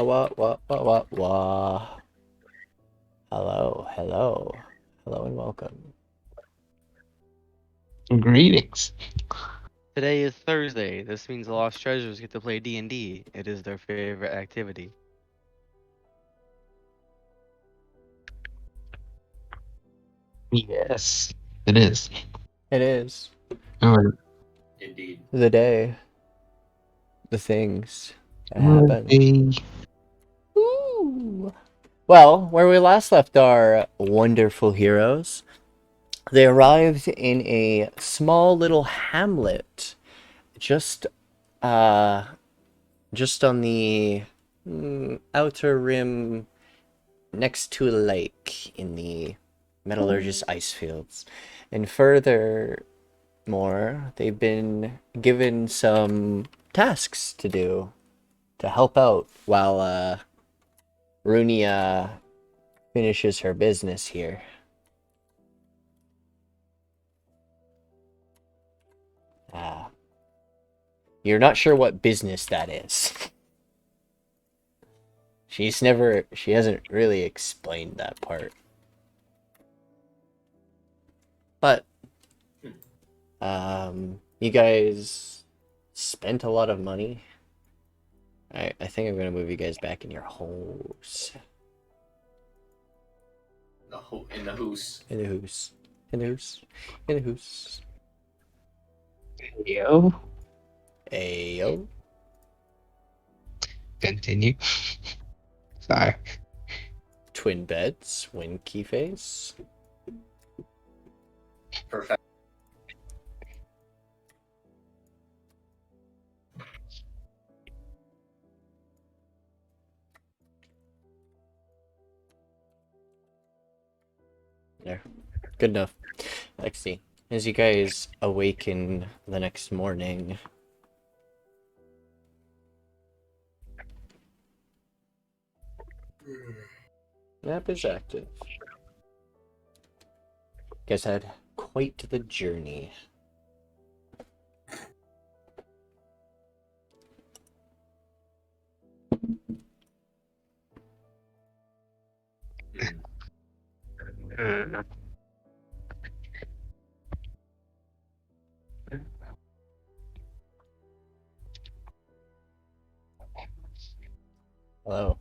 Wah. Hello and welcome. Greetings. Today is Thursday. This means the Lost Treasures get to play D&D. It is their favorite activity. Yes, it is. It is Oh, Indeed. the day, the things that happen. hey. Ooh. Well, where we last left our wonderful heroes, they arrived in a small little hamlet, just uh, just on the outer rim, next to a lake in the metallurgist icefields, and furthermore, they've been given some tasks to do to help out while Runia finishes her business here. You're not sure what business that is. She hasn't really explained that part. But, you guys spent a lot of money. I think I'm gonna move you guys back in your holes. In the hoose. In the hoose. In the hoose. In the hoose. Yo. Ayo. Continue. Sorry. Twin beds. Winky face. Perfect. There. Good enough. Let's see. As you guys awaken the next morning, map is active. Guys had quite the journey. Hello.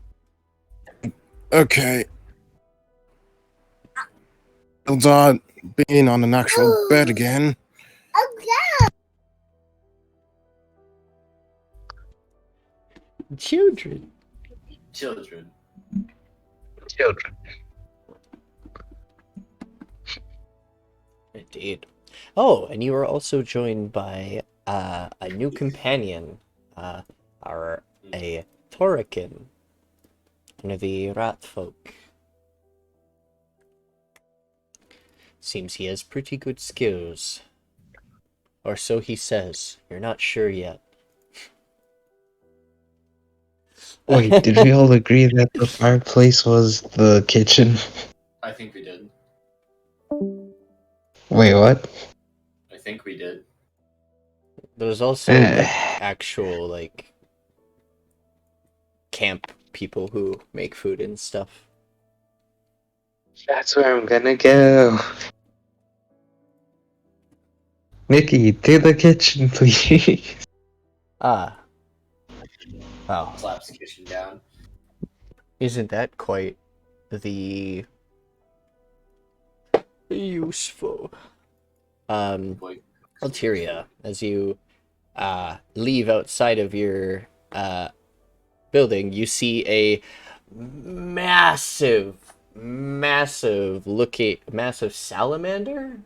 Okay. Builds on being on an actual bed again. Children. Children. Children. Indeed. Oh, and you were also joined by a new companion, a Thorikin, one of the rat folk. Seems he has pretty good skills. Or so he says. You're not sure yet. Wait, did we all agree that the fireplace was the kitchen? I think we did. Wait, what? I think we did. There's also, like, actual, like, camp people who make food and stuff. That's where I'm gonna go. Nikki, to the kitchen, please. Ah. Wow. Slaps the kitchen down. Isn't that quite the useful? Boy. Alteria, as you leave outside of your building, you see a massive salamander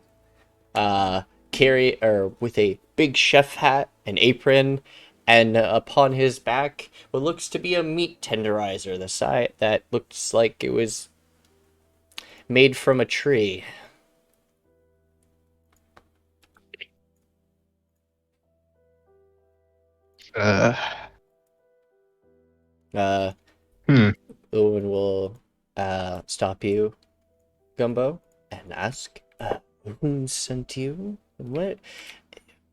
with a big chef hat, an apron, and upon his back what looks to be a meat tenderizer, the side that looks like it was made from a tree. Uh, Uh, hmm. Owen will stop you, Gumbo, and ask, who sent you? What?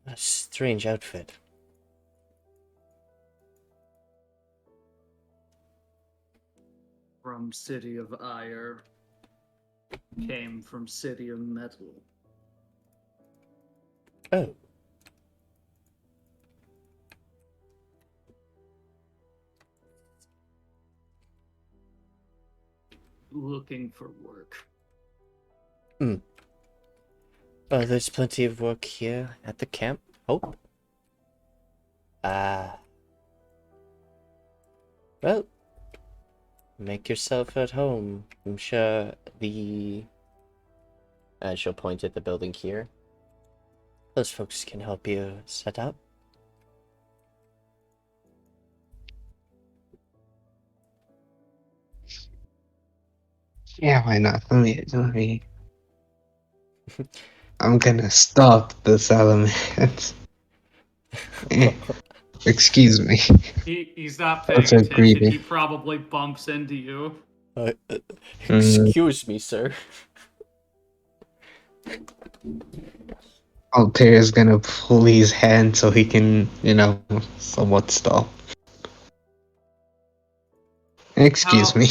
A strange outfit. from City of Ire came from City of Metal. Oh. Looking for work. There's plenty of work here at the camp. Oh. Well, make yourself at home. I'm sure the... she'll point at the building here. Those folks can help you set up. Yeah, why not? Let me. I'm gonna stop the salamanders. Excuse me. He's not paying That's so attention. greedy. He probably bumps into you. Excuse me, sir. Alteria's gonna pull his hand so he can, somewhat stop. Excuse me.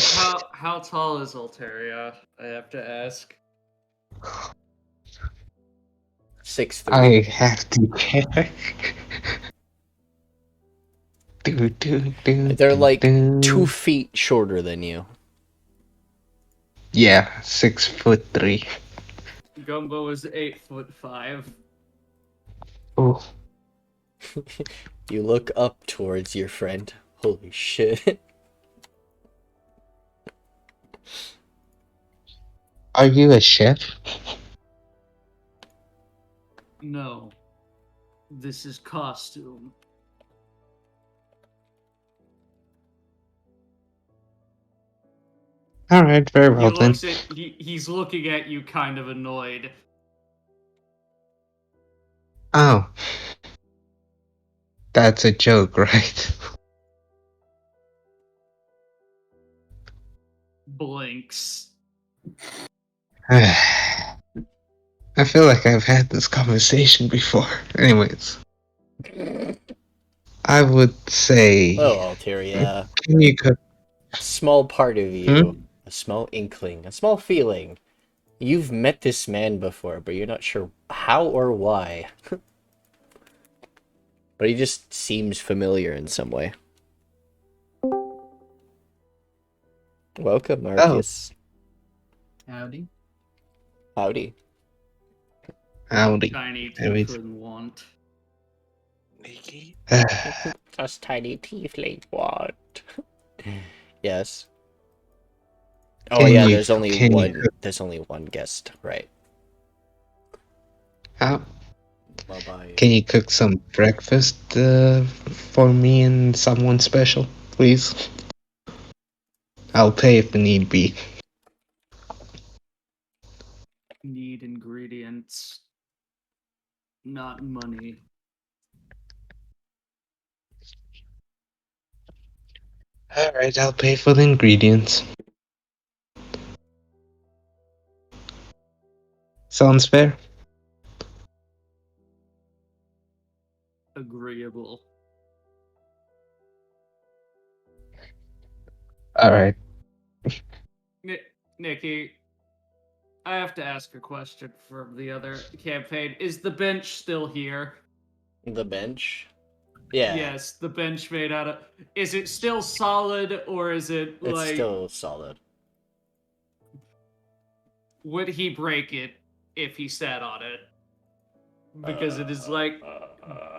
How tall is Alteria? I have to ask. 6'3". I have to check. They're like 2 feet shorter than you. Yeah, 6'3". Gumbo is 8'5". Oh, You look up towards your friend. Holy shit. are you a chef? No. This is costume. All right, very well then. He's looking at you kind of annoyed. Oh, that's a joke, right? Blinks. I feel like I've had this conversation before. Anyways, I would say, Oh, Alteria. can you cook? A small part of you, a small inkling, a small feeling. You've met this man before, but you're not sure how or why. But he just seems familiar in some way. Welcome, Arcus. Howdy. Howdy. Howdy. Tiny Anyways. tiefling want. Just tiny tiefling want. Yes. Oh Can yeah, you- there's only can you one. cook- There's only one guest, right? How? Bye-bye. Can you cook some breakfast for me and someone special, please? I'll pay if the need be. Need ingredients. Not money. Alright, I'll pay for the ingredients. Sounds fair? Agreeable. Alright. Nikki, I have to ask a question from the other campaign. Is the bench still here? The bench? Yeah. Yes, the bench made out of... Is it still solid, or is it, It's like... still solid. Would he break it if he sat on it? Because it is like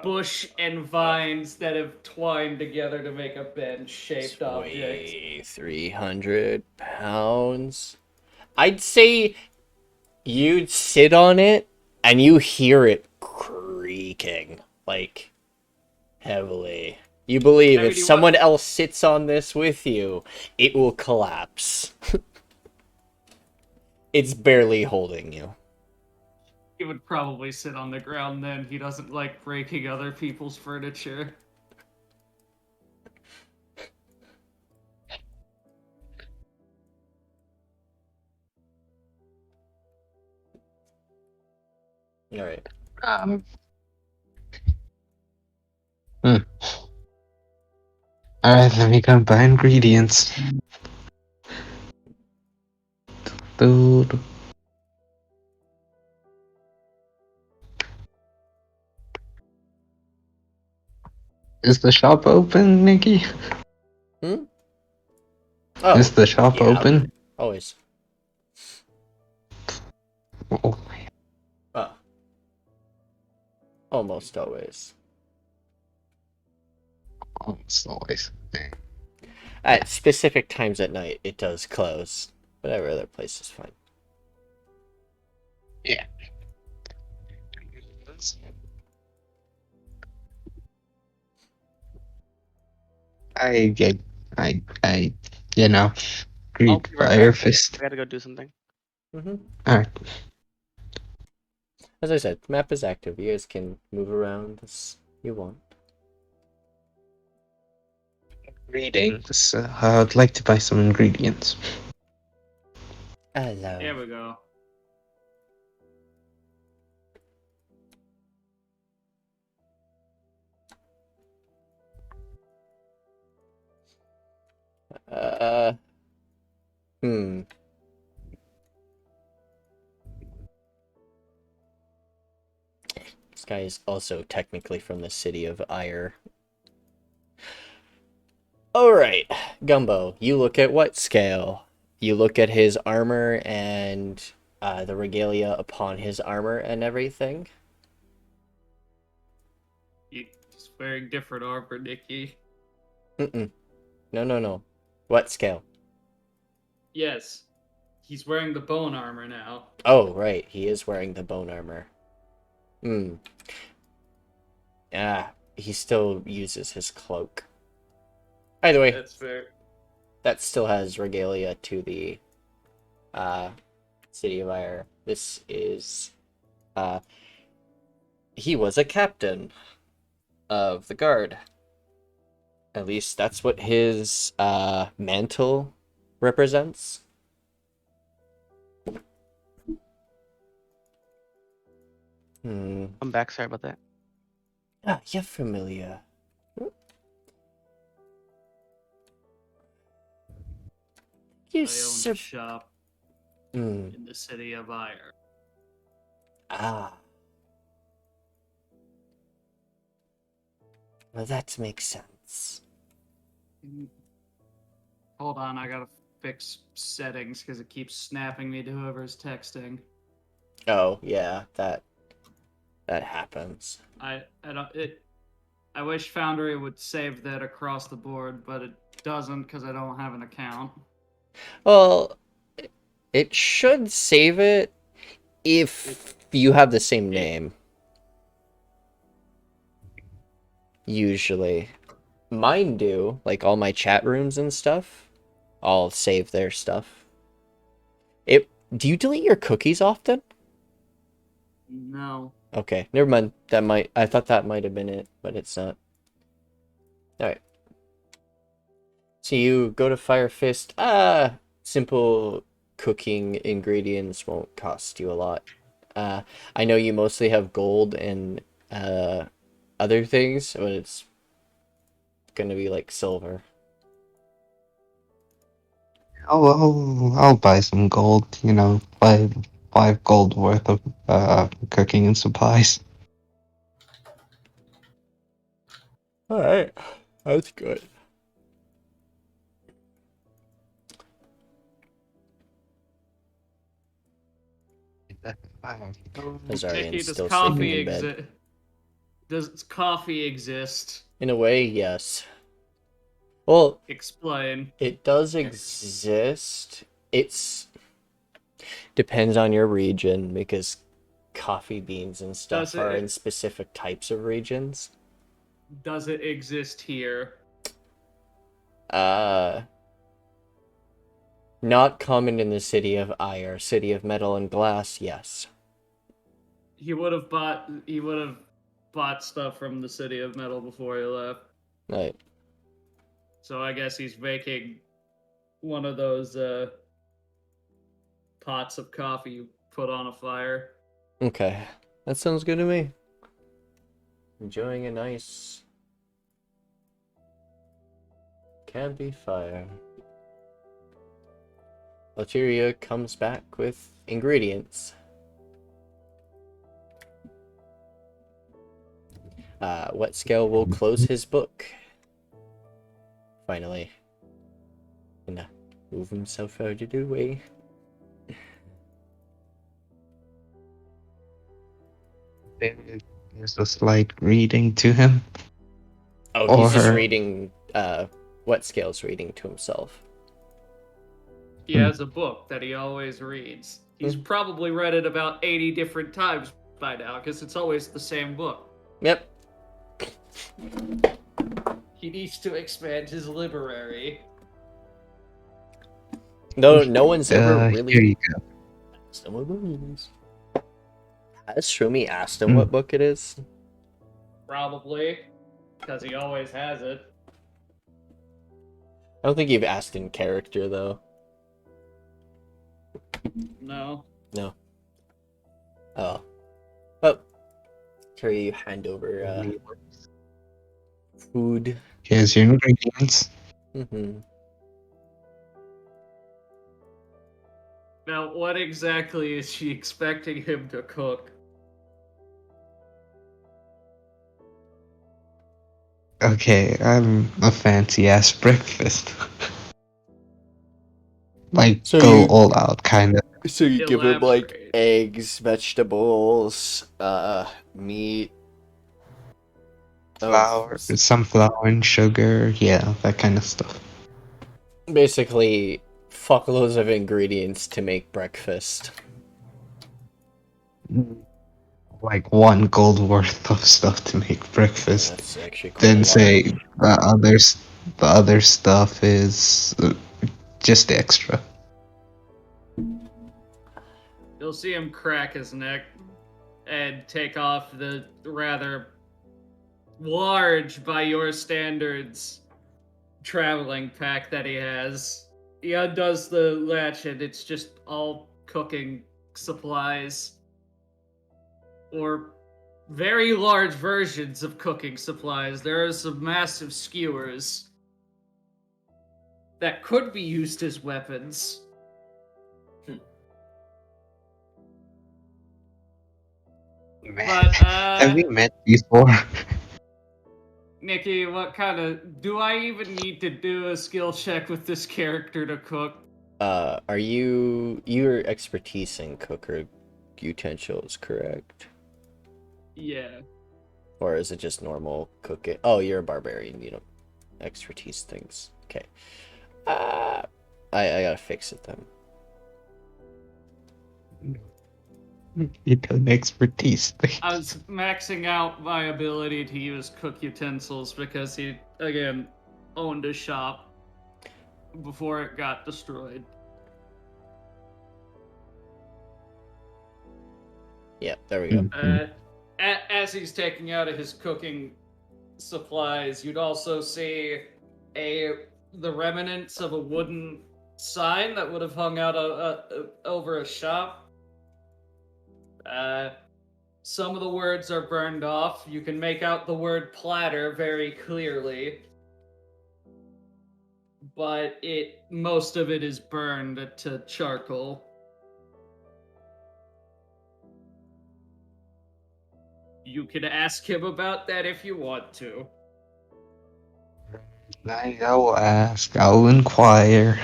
bush and vines that have twined together to make a bench-shaped object. Weigh 300 pounds. I'd say you'd sit on it and you hear it creaking, like, heavily. You believe I mean, if you someone else sits on this with you, it will collapse. It's barely holding you. He would probably sit on the ground then. He doesn't like breaking other people's furniture. Alright. Alright, let me go buy ingredients. Dude. Is the shop open, Nikki? Hmm? Oh, Is the shop yeah. open? Always. Oh, Oh. Almost always. almost always. At specific times at night, it does close. But every other place is fine. Yeah. I, you know, I'll Greek be right Fire back. Fist. I gotta go do something. Mm-hmm. Alright. As I said, map is active. You guys can move around as you want. Greetings. I'd like to buy some ingredients. Hello. There we go. Uh, hmm. This guy is also technically from the city of Ire. Alright, Gumbo, you look at what scale? You look at his armor and the regalia upon his armor and everything. He's wearing different armor, Nikki. Mm-mm. No. What scale? Yes. He's wearing the bone armor now. Oh, right, he is wearing the bone armor. Hmm. Ah, he still uses his cloak. Either way, That's fair. that still has regalia to the city of Ire. This is he was a captain of the guard. At least that's what his mantle represents. I'm back. Sorry about that. Ah, you're familiar. You I owned a shop in the city of Ire. Ah. Well, that makes sense. Hold on, I gotta fix settings because it keeps snapping me to whoever's texting. Oh, yeah, that happens. I don't it. I wish Foundry would save that across the board, but it doesn't because I don't have an account. Well, it should save it if you have the same name. Usually. Mine do, like all my chat rooms and stuff. I'll save their stuff. Do you delete your cookies often? No. Okay, never mind. I thought that might have been it, but it's not. Alright. So you go to Fire Fist. Simple cooking ingredients won't cost you a lot. I know you mostly have gold and other things, but it's gonna be like silver. I'll buy some gold. You know, five gold worth of cooking and supplies. Alright, that's good. Az'arian's Nikki, does still sleeping coffee in bed. exist? Does coffee exist? In a way, yes. Well, Explain. it does exist. It's depends on your region because coffee beans and stuff Does are it- in specific types of regions. Does it exist here? Not common in the city of Ire, city of metal and glass, yes. He would have bought. He would have bought stuff from the city of metal before he left. Right. So I guess he's making one of those pots of coffee you put on a fire. Okay. That sounds good to me. Enjoying a nice campy fire. Alteria comes back with ingredients. What scale will close his book? Finally. And move himself out of the way. There's a slight reading to him. Oh, he's just Or- reading, what scale's reading to himself? He has a book that he always reads. He's Hmm. probably read it about 80 different times by now, because it's always the same book. Yep. He needs to expand his library. No one's ever really Here you go. asked him what book it is. Has Shroomy asked him what book it is? Probably. Because he always has it. I don't think you've asked in character, though. No. No. Oh. Well, Terry, you hand over food. Here's your ingredients. Mm-hmm. Now, what exactly is she expecting him to cook? Okay, I'm a fancy ass breakfast. Like, So go you- all out, kind of. So you give him, like, Elaborate. eggs, vegetables, meat. Flour, some flour and sugar, yeah, that kind of stuff. Basically, fuckloads of ingredients to make breakfast. Like 1 gold worth of stuff to make breakfast. That's actually quite a Then lot. say the other stuff is just extra. You'll see him crack his neck and take off the rather large, by your standards, traveling pack that he has. He undoes the latch and it's just all cooking supplies. Or very large versions of cooking supplies. There are some massive skewers that could be used as weapons. Man, But, have we met before? Nikki, what kind of... Do I even need to do a skill check with this character to cook? Are your expertise in cooker utensils, correct? Yeah. Or is it just normal cooking? Oh, you're a barbarian, you don't expertise things. Okay. I gotta fix it then. You don't expertise things. I was maxing out my ability to use cook utensils because he, again, owned a shop before it got destroyed. Yeah, there we go. As he's taking out of his cooking supplies, you'd also see the remnants of a wooden sign that would have hung out over a shop. Some of the words are burned off. You can make out the word platter very clearly, but most of it is burned to charcoal. You can ask him about that if you want to. I'll ask, I'll inquire.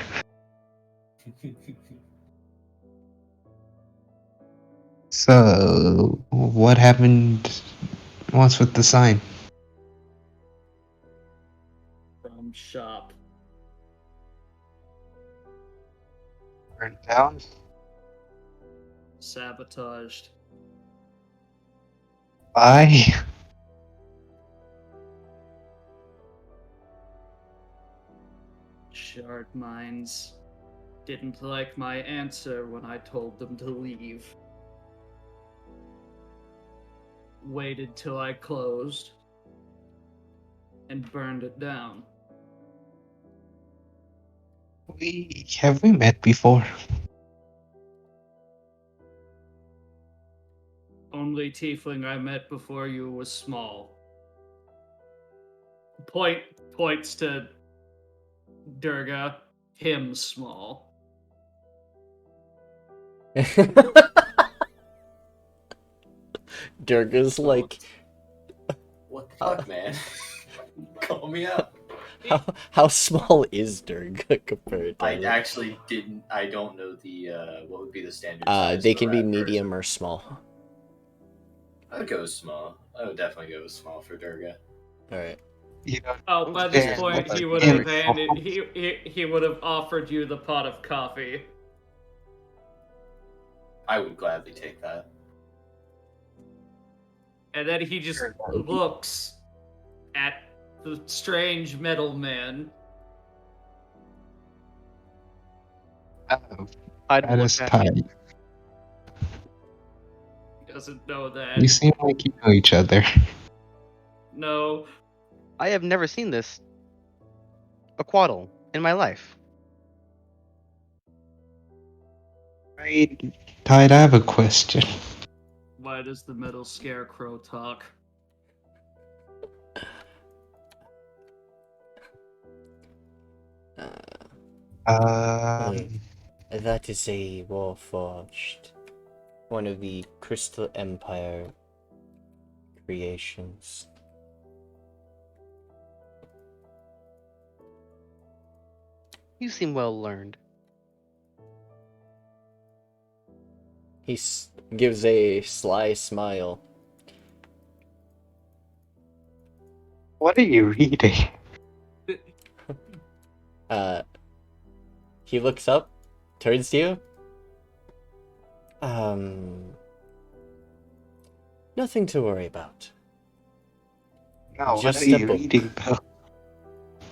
So, what happened once with the sign? From shop. Burned down? Sabotaged. Why? Shard mines didn't like my answer when I told them to leave. Waited till I closed and burned it down. Have we met before? Only tiefling I met before you was small. Points to Durga, him small. Durga's like, What the fuck, man? Call me out. how small is Durga compared to I other- actually didn't. I don't know the what would be the standard size. they of a can be rat medium person. or small. I would go small. I would definitely go small for Durga. All right. You know, Oh, by this Yeah, point, but he would in- have handed he would have offered you the pot of coffee. I would gladly take that. And then he just looks at the strange metal man. I'd that look is at tight. He doesn't know that. You seem like you know each other. No. I have never seen this aquaddle in my life. Right, Tide, I have a question. Why does the metal scarecrow talk? Um, That is a Warforged, one of the Crystal Empire creations. You seem well learned. He gives a sly smile. what are you reading? He looks up, turns to you. Nothing to worry about. No, Just what are a you book. reading, Bill?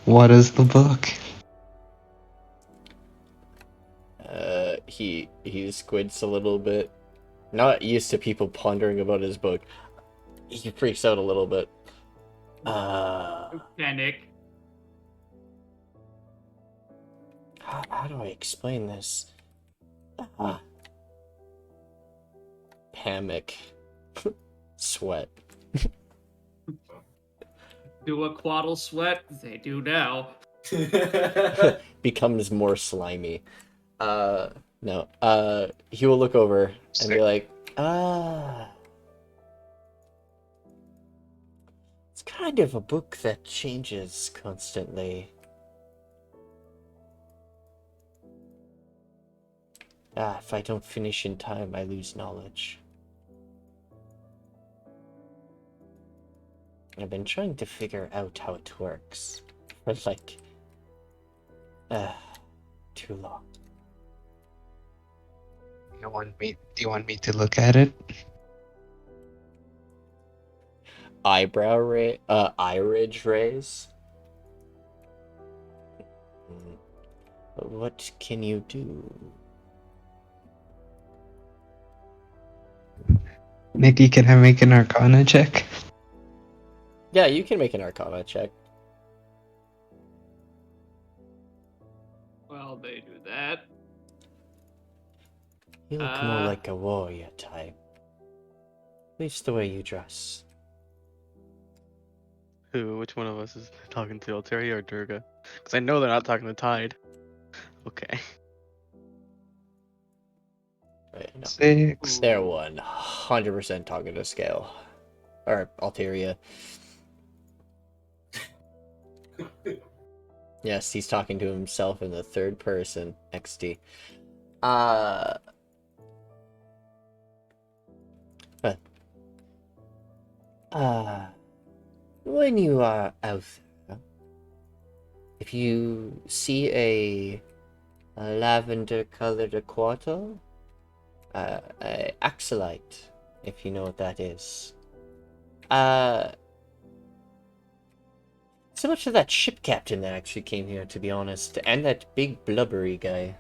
What is the book? He squints a little bit. Not used to people pondering about his book. He freaks out a little bit. Panic. How do I explain this? Panic. Sweat. Do a quaddle sweat? They do now. Becomes more slimy. No. He will look over and be like, it's kind of a book that changes constantly. If I don't finish in time, I lose knowledge. I've been trying to figure out how it works for like, too long. Do you want me to look at it? Eyebridge raise. What can you do? Nikki, can I make an Arcana check? Yeah, you can make an Arcana check. Well, they do that. You look more like a warrior type. At least the way you dress. Who? Which one of us is talking to Alteria or Durga? Because I know they're not talking to Tide. Okay. Wait, no. 6. They're 100% talking to Scale. Or Alteria. Yes, he's talking to himself in the third person. XD. When you are out there, if you see a lavender-colored aquato, a axolite, if you know what that is. Similar to that ship captain that actually came here, to be honest, and that big blubbery guy.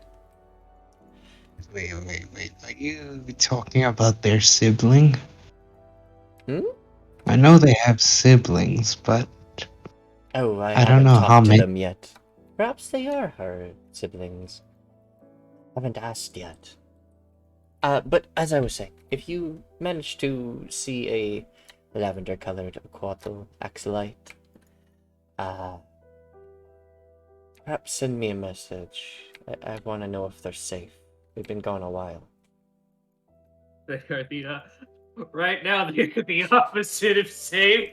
Wait. Are you talking about their sibling? Hmm? I know they have siblings, but Oh, I I don't haven't know talked how to many. them yet. Perhaps they are her siblings. Haven't asked yet. But as I was saying, if you manage to see a lavender-colored aquato axolite, perhaps send me a message. I want to know if they're safe. They've been gone a while. They are the right now they're the opposite of safe.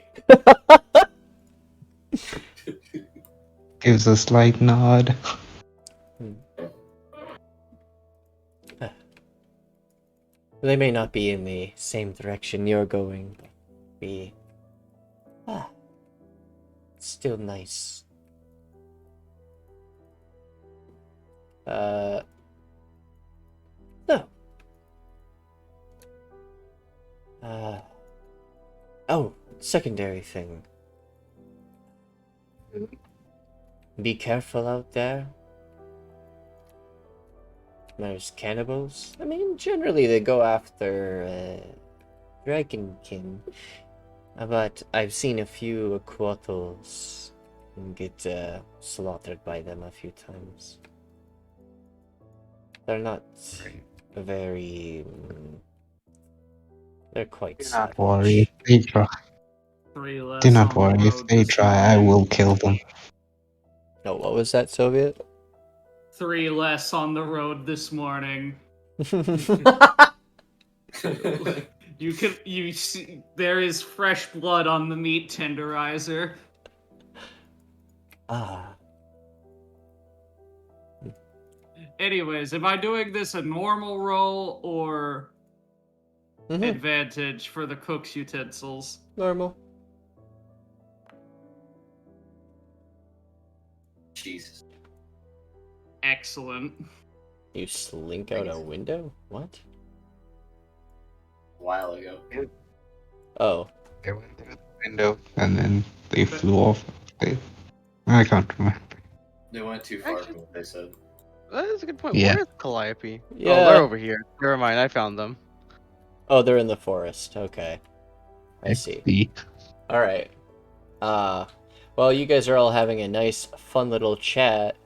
Gives a slight nod. They may not be in the same direction you're going, but be still nice. No. Oh, secondary thing. Be careful out there. There's cannibals. I mean, generally they go after dragonkin, but I've seen a few aquatals get slaughtered by them a few times. They're not very. They're quite Do savage. not worry if they try. 3 less Do not on the worry if road they this try. I morning. will kill them. No, what was that, Soviet? 3 less on the road this morning. You see, there is fresh blood on the meat tenderizer. Ah. Anyways, am I doing this a normal roll or advantage for the cook's utensils? Normal. Jesus. Excellent. You slink out a window? What? A while ago. Oh. They went through the window and then they flew off. I can't remember. They went too far from what they said. That is a good point. Yeah. Where's Calliope? Yeah. Oh, they're over here. Never mind, I found them. Oh, they're in the forest. Okay. I see. Alright. Well, you guys are all having a nice, fun little chat,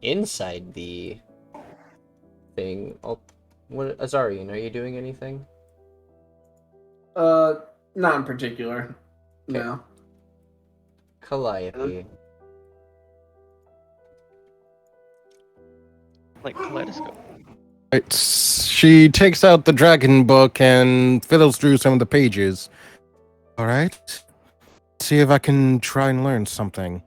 inside the thing. What, Az'arian, are you doing anything? Not in particular. Okay. No. Calliope. Like kaleidoscope. Right, she takes out the dragon book and fiddles through some of the pages. All right. See if I can try and learn something.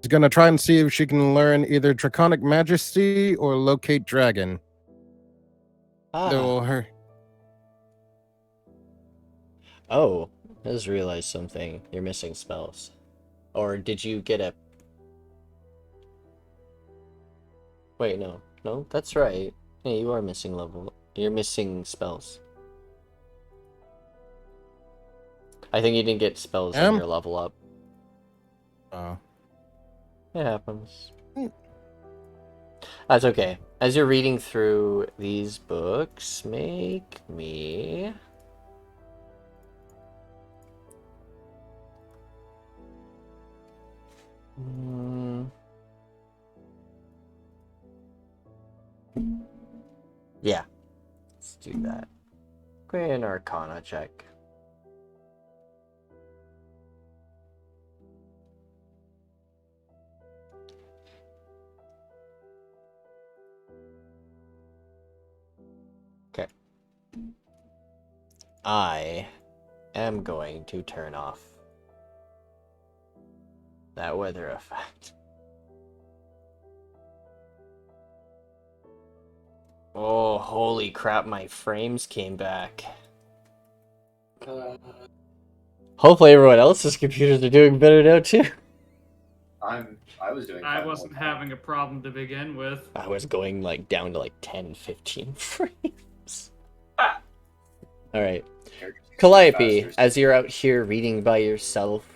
She's gonna try and see if she can learn either Draconic Majesty or Locate Dragon. Ah. Her. Oh, I just realized something. You're missing spells. Or did you get a... Wait, no. No, that's right. Yeah, you are missing level. You're missing spells. I think you didn't get spells on your level up. Oh. It happens. That's okay. As you're reading through these books, make me... Yeah. Let's do that. Go ahead and Arcana check. Okay. I am going to turn off that weather effect. Oh, holy crap, my frames came back. Hopefully everyone else's computers are doing better now too. I was doing. I wasn't having a problem to begin with. I was going like down to like 10, 15 frames. Alright. Calliope, as you're out here reading by yourself,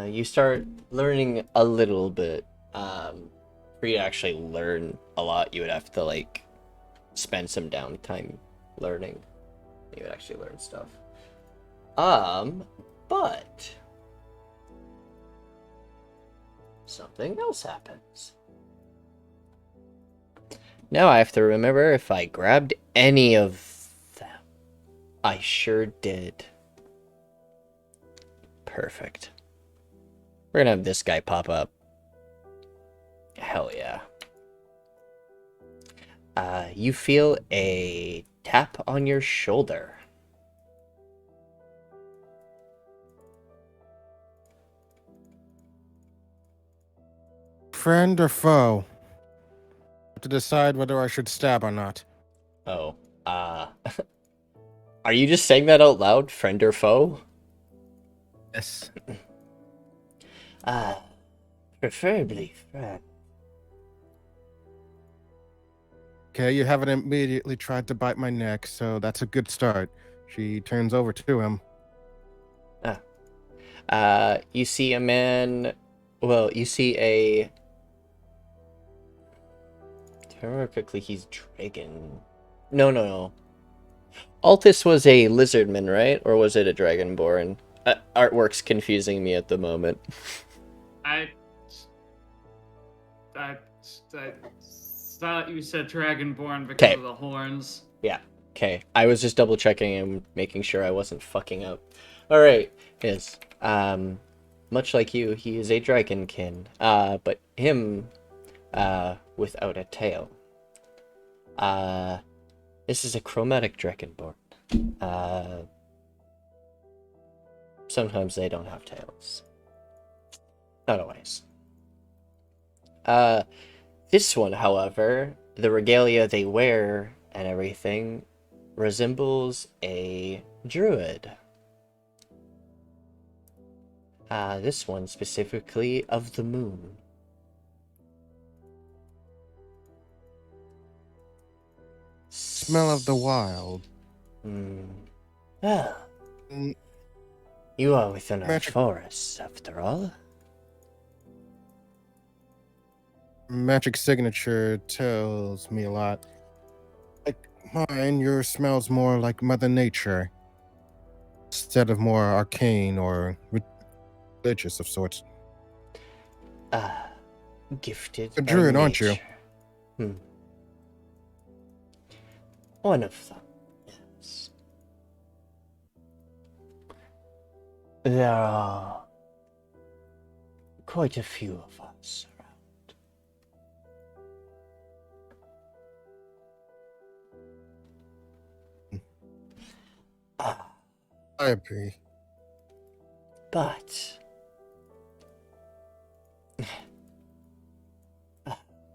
you start learning a little bit. For you to actually learn a lot, you would have to like spend some downtime learning. You would actually learn stuff. But something else happens. Now I have to remember if I grabbed any of them. I sure did. Perfect. We're gonna have this guy pop up. Hell yeah. You feel a tap on your shoulder. Friend or foe? To decide whether I should stab or not. Oh, are you just saying that out loud, friend or foe? Yes. Preferably friend. Okay, you haven't immediately tried to bite my neck, so that's a good start. She turns over to him. You see a man. Well, you see a. To remember quickly, he's dragon. No. Altus was a lizardman, right? Or was it a dragonborn? Artwork's confusing me at the moment. I thought you said Dragonborn because Okay. of the horns. Yeah. Okay. I was just double checking and making sure I wasn't fucking up. All right. Yes. Much like you, he is a dragonkin. But him, without a tail. This is a chromatic dragonborn. Sometimes they don't have tails. Not always. This one, however, the regalia they wear and everything resembles a druid. This one specifically of the moon. Smell of the wild. Well, Mm, you are within our Magic- forests, after all. Magic signature tells me a lot. Like mine, yours smells more like Mother Nature instead of more arcane or religious of sorts. Gifted A by druid, aren't you? nature. One of them, yes. There are quite a few of us around. I agree. But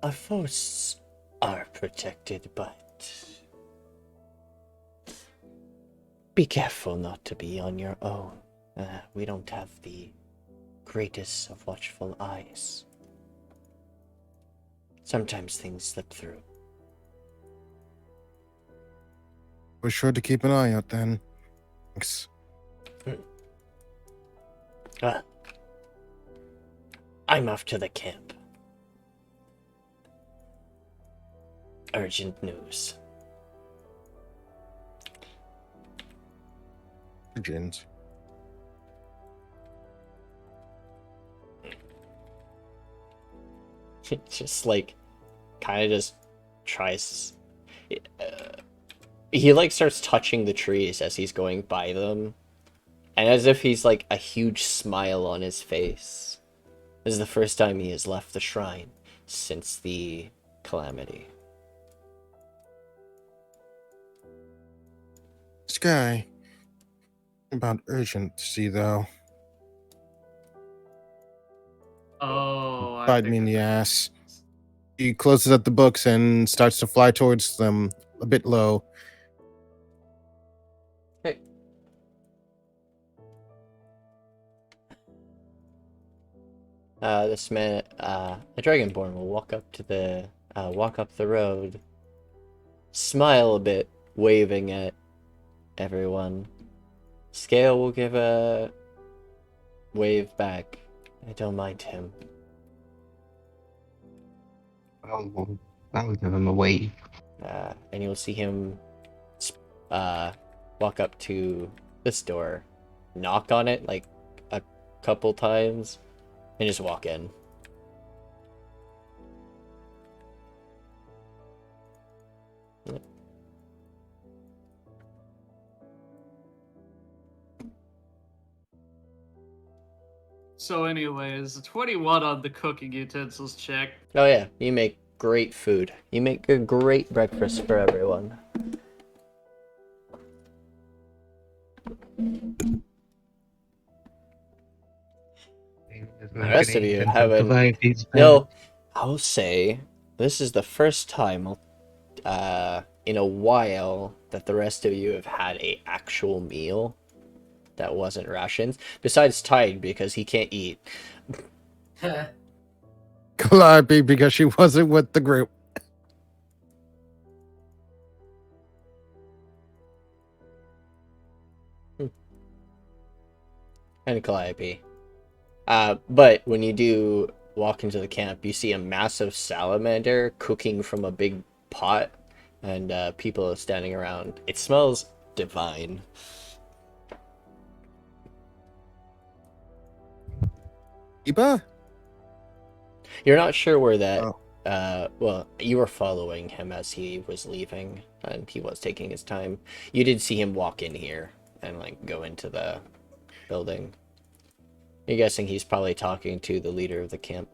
our forests are protected, but be careful not to be on your own. We don't have the greatest of watchful eyes. Sometimes things slip through. Be sure to keep an eye out then. Thanks. I'm off to the camp. Urgent news. Urgent. Just like, kind of just tries. He like starts touching the trees as he's going by them, and as if he's like a huge smile on his face. This is the first time he has left the shrine since the calamity. This guy. About urgency, though. Oh, I Bite think me in I the know. ass. He closes up the books and starts to fly towards them a bit low. Hey. This man, a dragonborn will walk up the road, smile a bit, waving at everyone. Scale will give a wave back. I don't mind him. I'll give him a wave. And you'll see him walk up to this door, knock on it like a couple times, and just walk in. So, anyways, 21 on the cooking utensils check. Oh yeah, you make great food. You make a great breakfast for everyone. The rest of you haven't. No, I'll say this is the first time in a while that the rest of you have had a actual meal that wasn't rations. Besides Tide, because he can't eat. Calliope, because she wasn't with the group. And Calliope. But when you do walk into the camp, you see a massive salamander cooking from a big pot, and people are standing around. It smells divine. Iba? You're not sure where that. Oh. Well, you were following him as he was leaving, and he was taking his time. You did see him walk in here and like go into the building. You're guessing he's probably talking to the leader of the camp.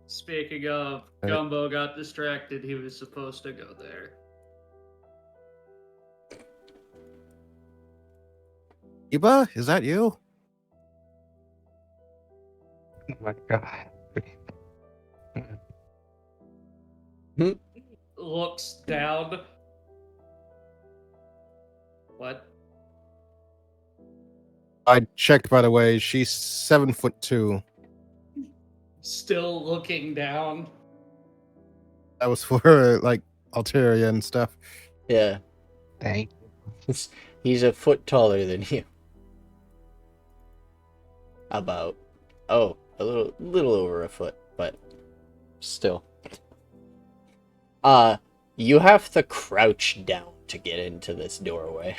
Speaking of, Gumbo got distracted. He was supposed to go there. Iba, is that you? Oh my god. Looks down. What? I checked, by the way. She's 7'2". Still looking down. That was for like Alteria and stuff. Yeah, Thank he's a foot taller than you. About, a little over a foot, but still. You have to crouch down to get into this doorway.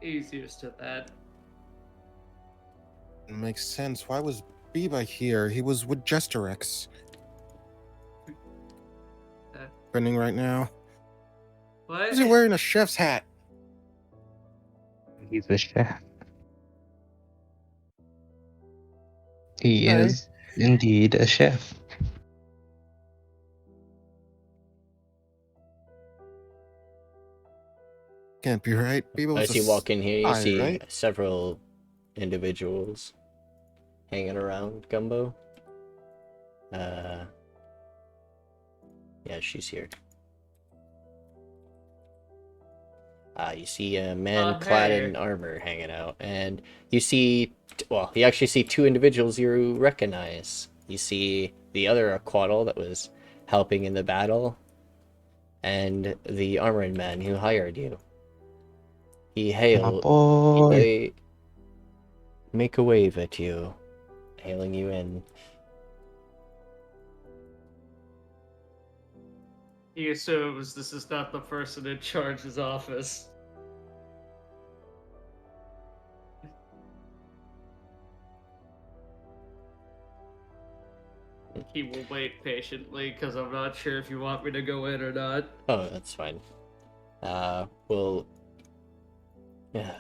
He's used to that. Makes sense. Why was Biba here? He was with Jesterex. Spinning right now. What? Why is he wearing a chef's hat? He's a chef. He Hi. is indeed a chef. Can't be right. Biba was As you walk in here, you spy, see right? several individuals hanging around Gumbo. Yeah, she's here. You see a man clad in hey. armor hanging out, and you see, well, you actually see two individuals you recognize. You see the other Aquaddle that was helping in the battle, and the armored man who hired you. He My hailed. boy. They make a wave at you, hailing you in. He assumes this is not the person in charge's office. He will wait patiently because I'm not sure if you want me to go in or not. Oh, that's fine. Well, yeah.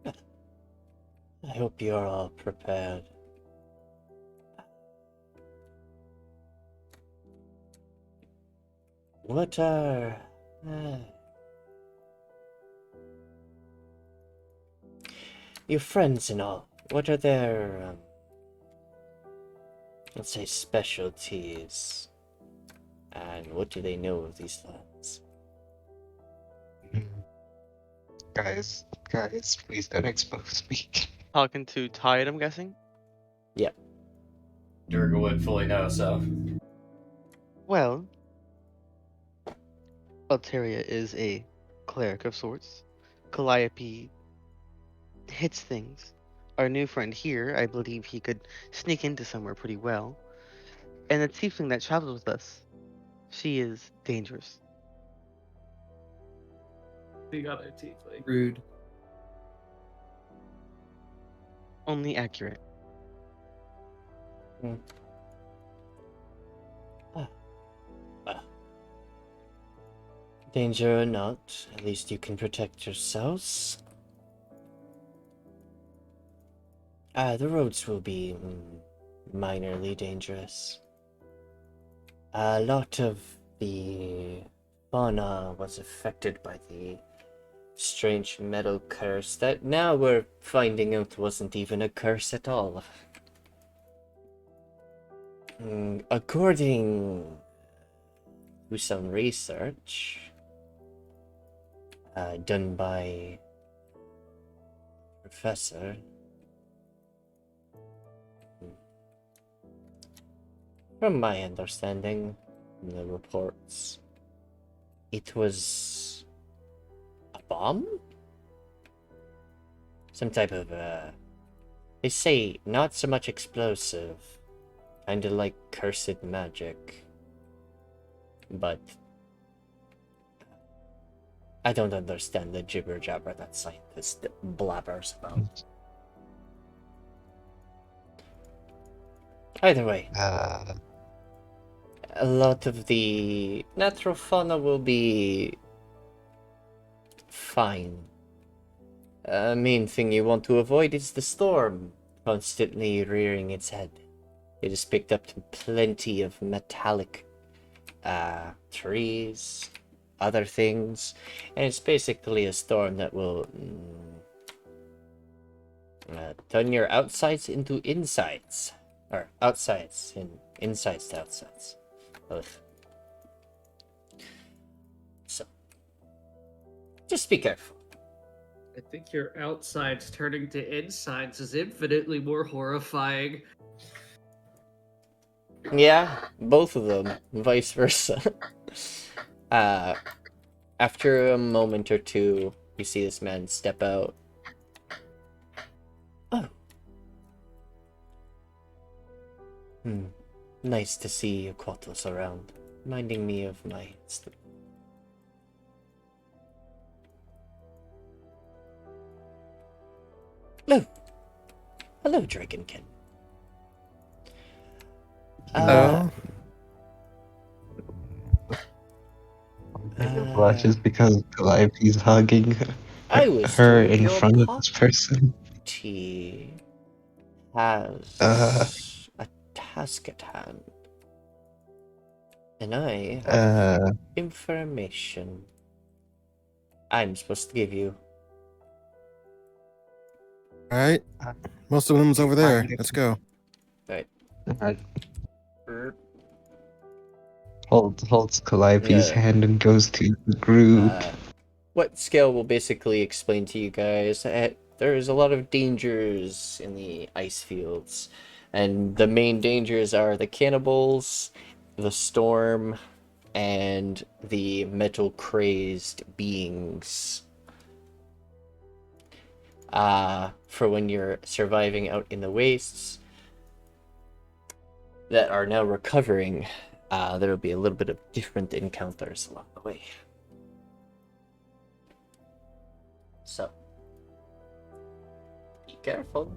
I hope you're all prepared. What are... your friends and all, what are their, let's say, specialties? And what do they know of these lands? Guys, please don't expose me. Talking to Tide, I'm guessing? Durga would fully know, so. Well, Alteria is a cleric of sorts. Calliope hits things. Our new friend here, I believe he could sneak into somewhere pretty well. And the tiefling that travels with us, she is dangerous. The other tiefling. Rude. Only accurate. Danger or not, at least you can protect yourselves. The roads will be minorly dangerous. A lot of the fauna was affected by the strange metal curse that now we're finding out wasn't even a curse at all. According to some research done by professor, from my understanding from the reports, it was a bomb? Some type of, they say not so much explosive, kinda like cursed magic, but I don't understand the jibber jabber that scientist blabbers about. Either way, a lot of the natural fauna will be fine. Main thing you want to avoid is the storm constantly rearing its head. It has picked up plenty of metallic trees, other things, and it's basically a storm that will turn your outsides into insides, or outsides and insides to outsides. Ugh. So, just be careful. I think your outsides turning to insides is infinitely more horrifying. Yeah, both of them, vice versa. After a moment or two, you see this man step out. Oh. Nice to see Aquatos around, reminding me of my... Hello. Hello, Dragonkin. Hello. Blushes because Calliope's hugging I was her told in your front of this person. party has a task at hand. And I have information I'm supposed to give you. Alright. Most of them's over there. Let's go. Right. Holds Calliope's hand and goes to the group. What Scale will basically explain to you guys that there's a lot of dangers in the ice fields, and the main dangers are the cannibals, the storm, and the metal crazed beings. For when you're surviving out in the wastes that are now recovering, there will be a little bit of different encounters along the way. So, be careful.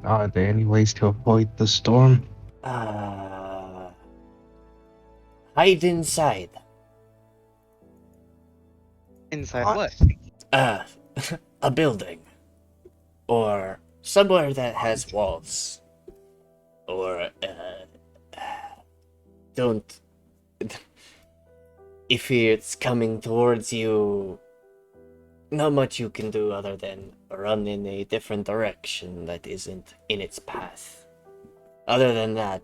Are there any ways to avoid the storm? Hide inside. Inside what? A building. Or somewhere that has walls. Or, don't... If it's coming towards you, not much you can do other than run in a different direction that isn't in its path. Other than that,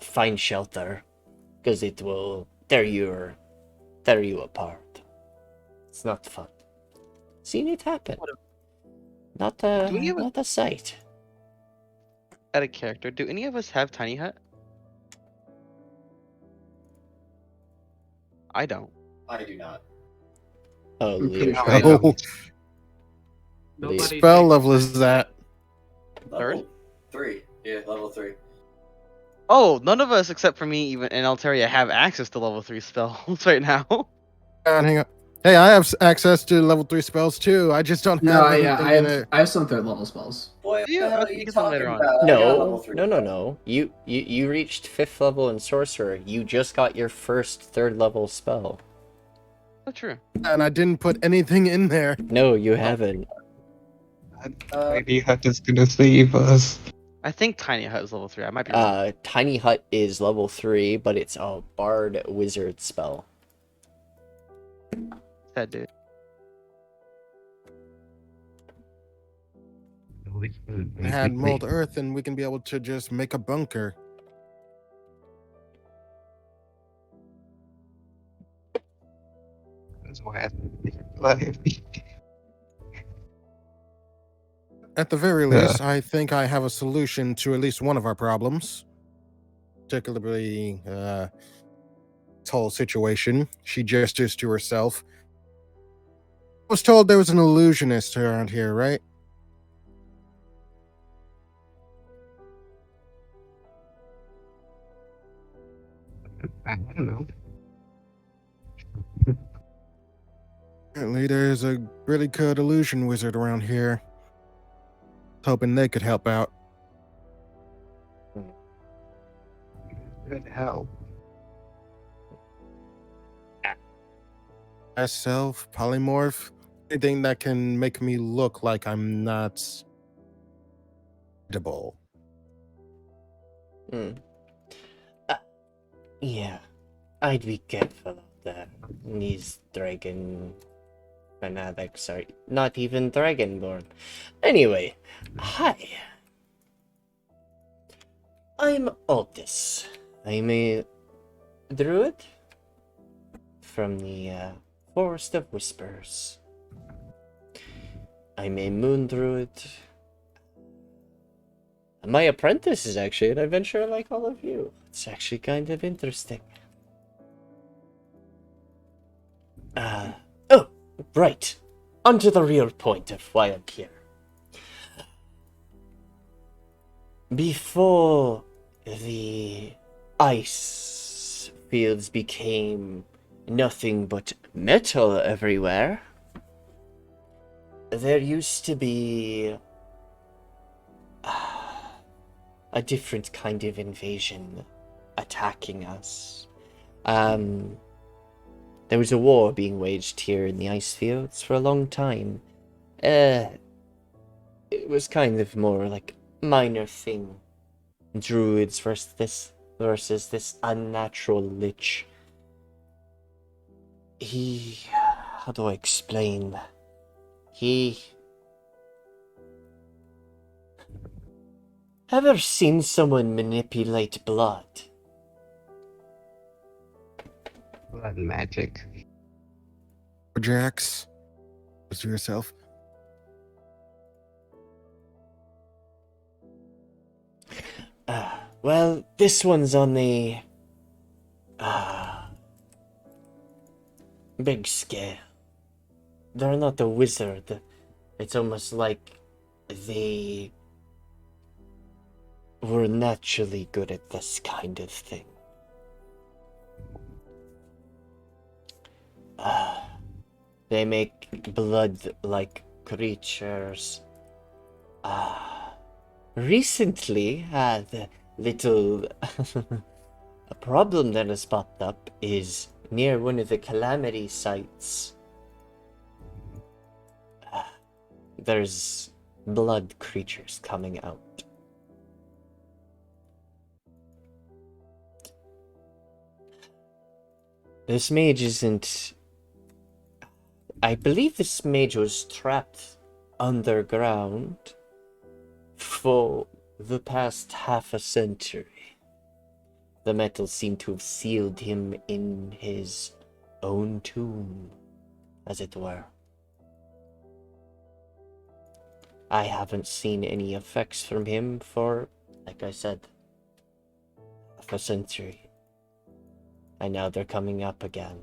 find shelter, because it will tear you apart. It's not fun. Seen it happen. Not a sight. Out of character, do any of us have tiny hut? I don't. I do not. Oh, I'm pretty Leo. sure I Oh, don't. Nobody spell takes level it. is that? Level 3. Yeah, level 3. Oh, none of us except for me, even in Alteria, have access to level 3 spells right now. Hang on. Hey, I have access to level 3 spells too. I just don't No, have I, anything in it. I have some third level spells. Boy, what Do you? the hell are Okay, you get them talking later on. about? I got level No, 3. no. You reached 5th level in Sorcerer. You just got your first 3rd level spell. Oh, true. And I didn't put anything in there. No, you haven't. Tiny Hut is gonna save us. I think Tiny Hut is level 3. I might be wrong. Tiny Hut is level 3, but it's a bard wizard spell. That dude. Had mold earth, and we can be able to just make a bunker. That's why I think At the very least, I think I have a solution to at least one of our problems. Particularly, this whole situation. She gestures to herself. I was told there was an illusionist around here, right? I don't know. Apparently, there's a really good illusion wizard around here. Hoping they could help out. Good help. Self, polymorph, anything that can make me look like I'm not edible. Yeah, I'd be careful of that. These dragon fanatics are not even dragonborn. Anyway, hi. I'm Altus. I'm a druid from the Forest of Whispers. I'm a moon druid. My apprentice is actually an adventurer like all of you. It's actually kind of interesting. Oh, right. On to the real point of why I'm here. Before the ice fields became nothing but metal everywhere, there used to be a different kind of invasion attacking us. There was a war being waged here in the ice fields for a long time. It was kind of more like minor thing. Druids versus this unnatural lich. How do I explain? Ever seen someone manipulate blood? Blood magic. Jax, to yourself. Well, this one's on the big scale. They're not a wizard. It's almost like they were naturally good at this kind of thing. They make blood-like creatures. Recently, the little a problem that has popped up is near one of the calamity sites. There's blood creatures coming out. This mage isn't... I believe this mage was trapped underground for the past half a century. The metal seemed to have sealed him in his own tomb, as it were. I haven't seen any effects from him for, like I said, half a century. And now they're coming up again.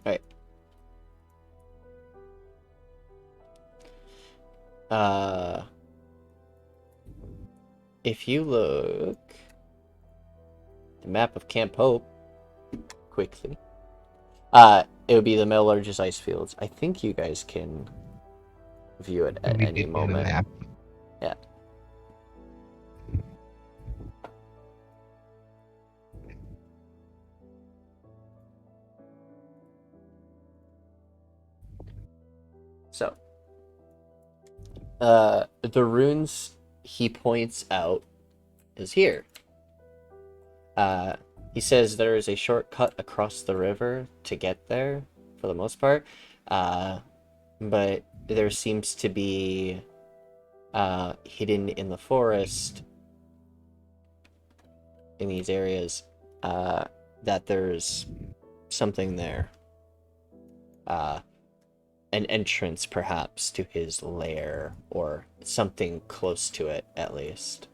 Right. If you look the map of Camp Hope quickly, it would be the Metallurgist ice fields. I think you guys can view it at any moment. Yeah. The runes he points out is here. He says there is a shortcut across the river to get there, for the most part. But there seems to be hidden in the forest in these areas that there's something there. An entrance perhaps to his lair, or something close to it at least.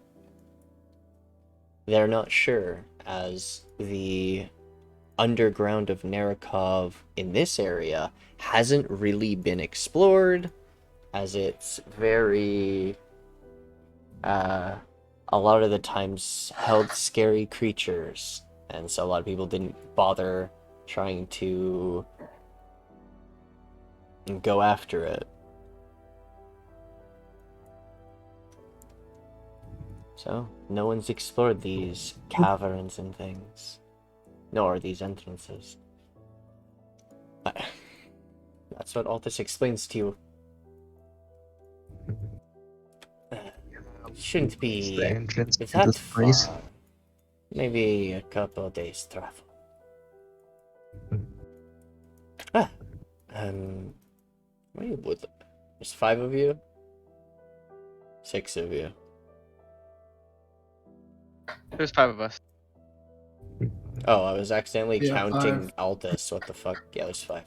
They're not sure, as the underground of Narikov in this area hasn't really been explored, as it's very a lot of the times held scary creatures, and so a lot of people didn't bother trying to go after it. So no one's explored these caverns and things, nor these entrances. That's what all this explains to you. Shouldn't It's the be entrance to that this place. far. Maybe a couple of days travel. Ah, what are you with? There's 5 of you? 6 of you. There's 5 of us. Oh, I was accidentally Yeah, counting 5. Aldous. What the fuck? Yeah, there's 5.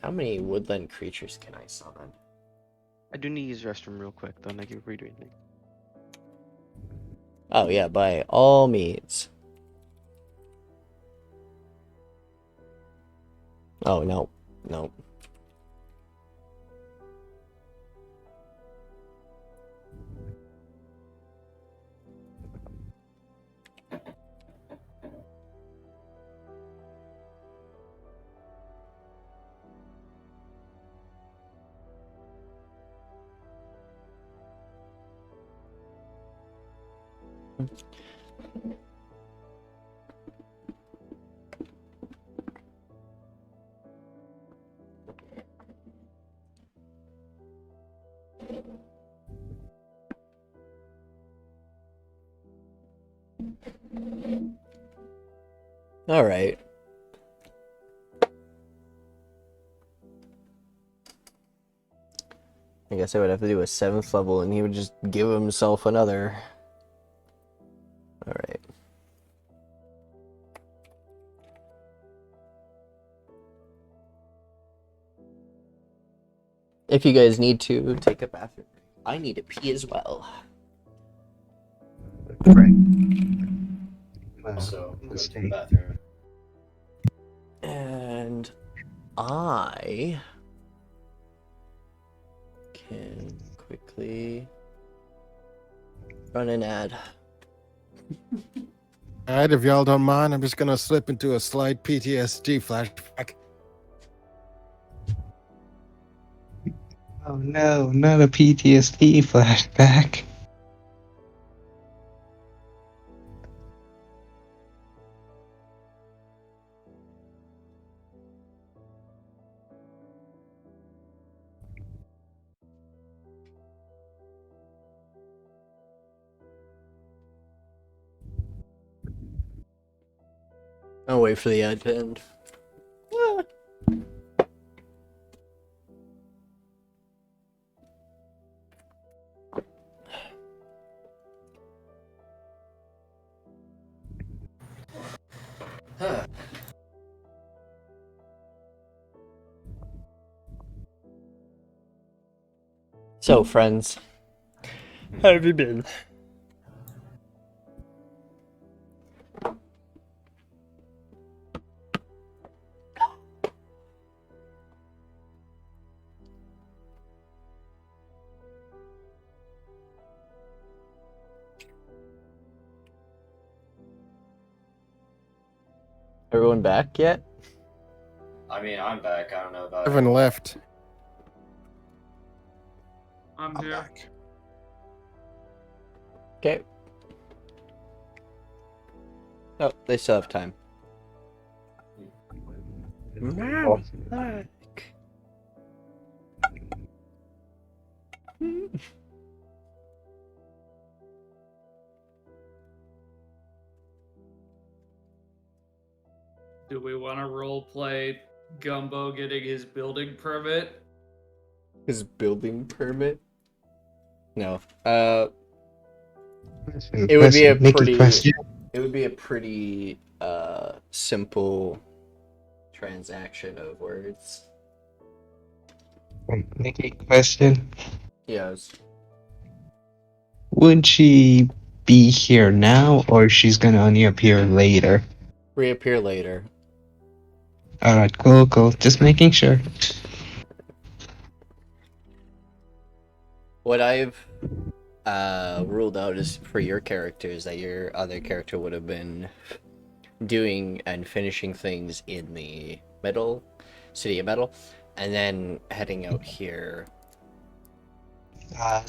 How many woodland creatures can I summon? I do need to use the restroom real quick, though, and I can read anything. Oh yeah, by all means. Oh no, no. All right. I guess I would have to do a 7th level, and he would just give himself another. All right. If you guys need to take a bathroom, I need to pee as well. Right. Also, go to the Mistake. bathroom. And I can quickly run an ad. Alright, if y'all don't mind, I'm just gonna slip into a slight PTSD flashback. Oh no, not a PTSD flashback. I'll wait for the ad to end. Ah. So, friends, how have you been? Everyone back yet? I mean, I'm back. I don't know about Everyone left. I'm I'm here. back. Okay. Oh, they still have time. Do we want to role play Gumbo getting his building permit? His building permit? No. It would be a pretty. It would be a pretty simple transaction of words. Nikki, question. Yes. Would she be here now, or she's gonna only appear later? Reappear later. Alright, cool. Just making sure. What I've ruled out is for your characters that your other character would have been doing and finishing things in the city of metal, and then heading out here. The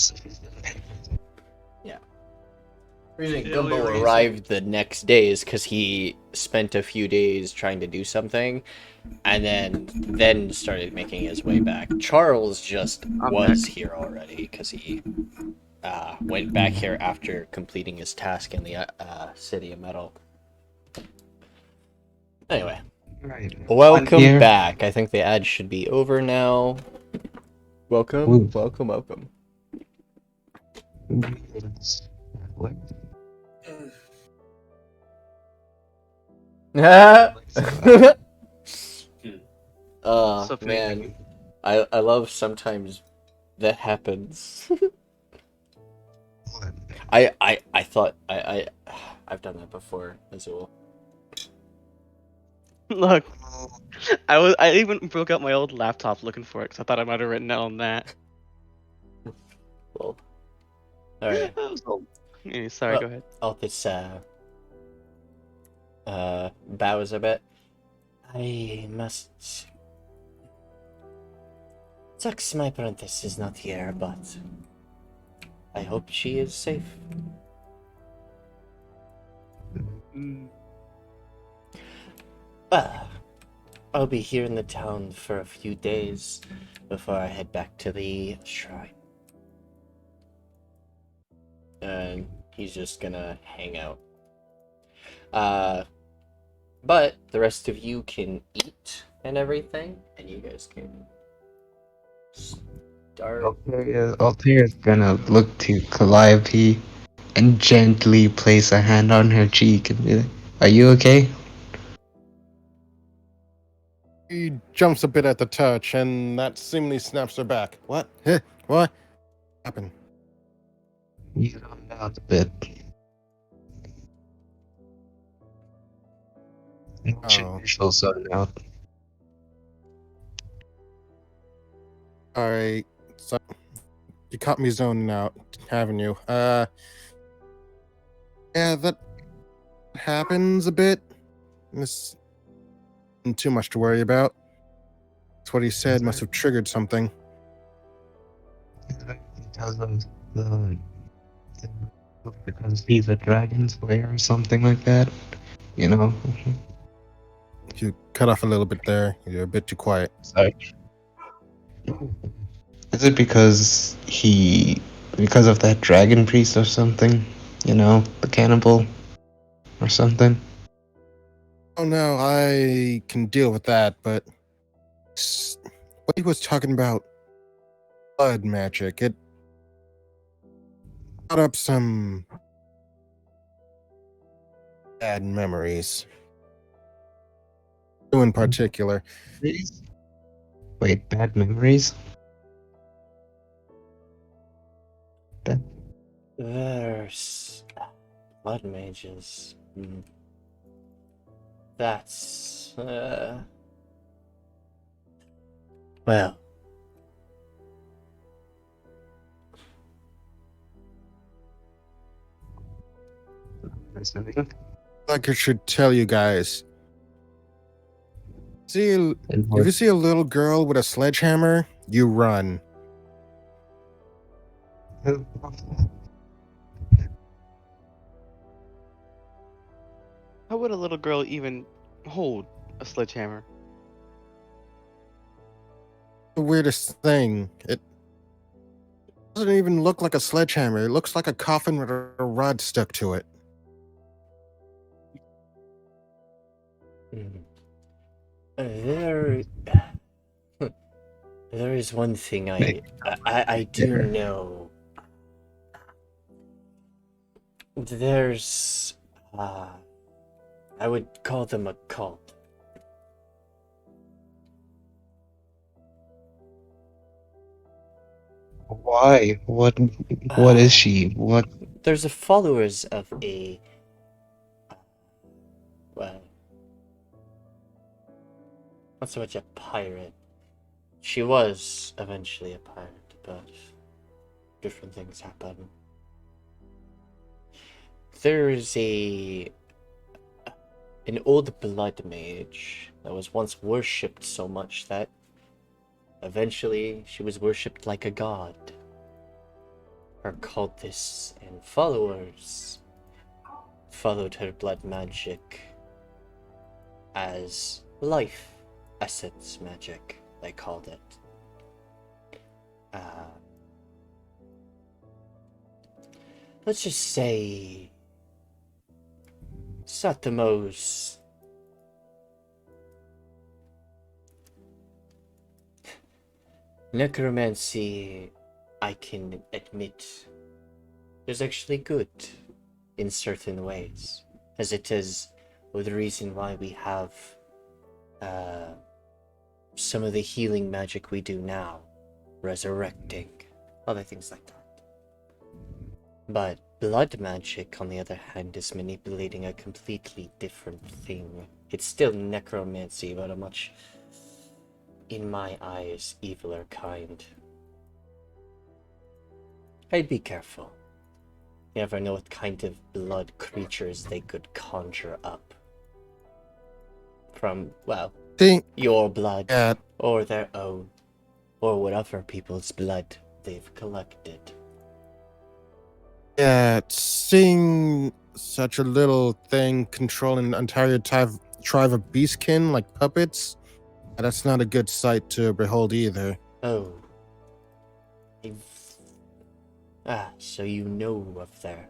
reason Yeah, Gumbo we were arrived the next day is because he spent a few days trying to do something, and then started making his way back. Charles just was here already because he went back here after completing his task in the city of metal. Anyway, Right. welcome Here. back. I think the ad should be over now. Welcome, Ooh. welcome. What? Oh man, I love sometimes that happens. I thought I've done that before, Azule. Look, I even broke out my old laptop looking for it because I thought I might have written it on that. Well, all right. Sorry, go ahead. Oh, this bows a bit. I must. Sucks my apprentice is not here, but I hope she is safe. I'll be here in the town for a few days before I head back to the shrine. And he's just gonna hang out. But the rest of you can eat and everything, and you guys can start. Alteria's gonna look to Calliope and gently place a hand on her cheek and be like, "Are you okay?" He jumps a bit at the touch, and that seemingly snaps her back. What? Huh? What happened? You zoned out a bit. Oh. She'll zone out. Alright, so you caught me zoning out, haven't you? Yeah, that happens a bit. This isn't too much to worry about. That's what he said must have triggered something. Because of because he's a dragon slayer or something like that. You know? You cut off a little bit there. You're a bit too quiet. Sorry. Is it because of that dragon priest or something? You know, the cannibal or something? Oh no, I can deal with that, but what he was talking about, blood magic, it brought up some bad memories. Two in particular. Wait, bad memories? There's blood mages. That's well. Like I should tell you guys. If you see a little girl with a sledgehammer, you run. How would a little girl even hold a sledgehammer? The weirdest thing. It doesn't even look like a sledgehammer. It looks like a coffin with a rod stuck to it. There, there is one thing I do know. There's, I would call them a cult. Why? What is she? What? There's a followers of a, well, not so much a pirate. She was eventually a pirate, but different things happen. There's an old blood mage that was once worshipped so much that eventually she was worshipped like a god. Her cultists and followers followed her blood magic as life essence magic, they called it. Let's just say it's not the most necromancy, I can admit, is actually good in certain ways, as it is the reason why we have some of the healing magic we do now, resurrecting, other things like that. But blood magic, on the other hand, is manipulating a completely different thing. It's still necromancy, but a much, in my eyes, eviler kind. I'd be careful. You never know what kind of blood creatures they could conjure up. From, well, your blood, or their own, or whatever people's blood they've collected. Yeah, seeing such a little thing controlling an entire tribe of beastkin like puppets, that's not a good sight to behold either. Oh. So you know of their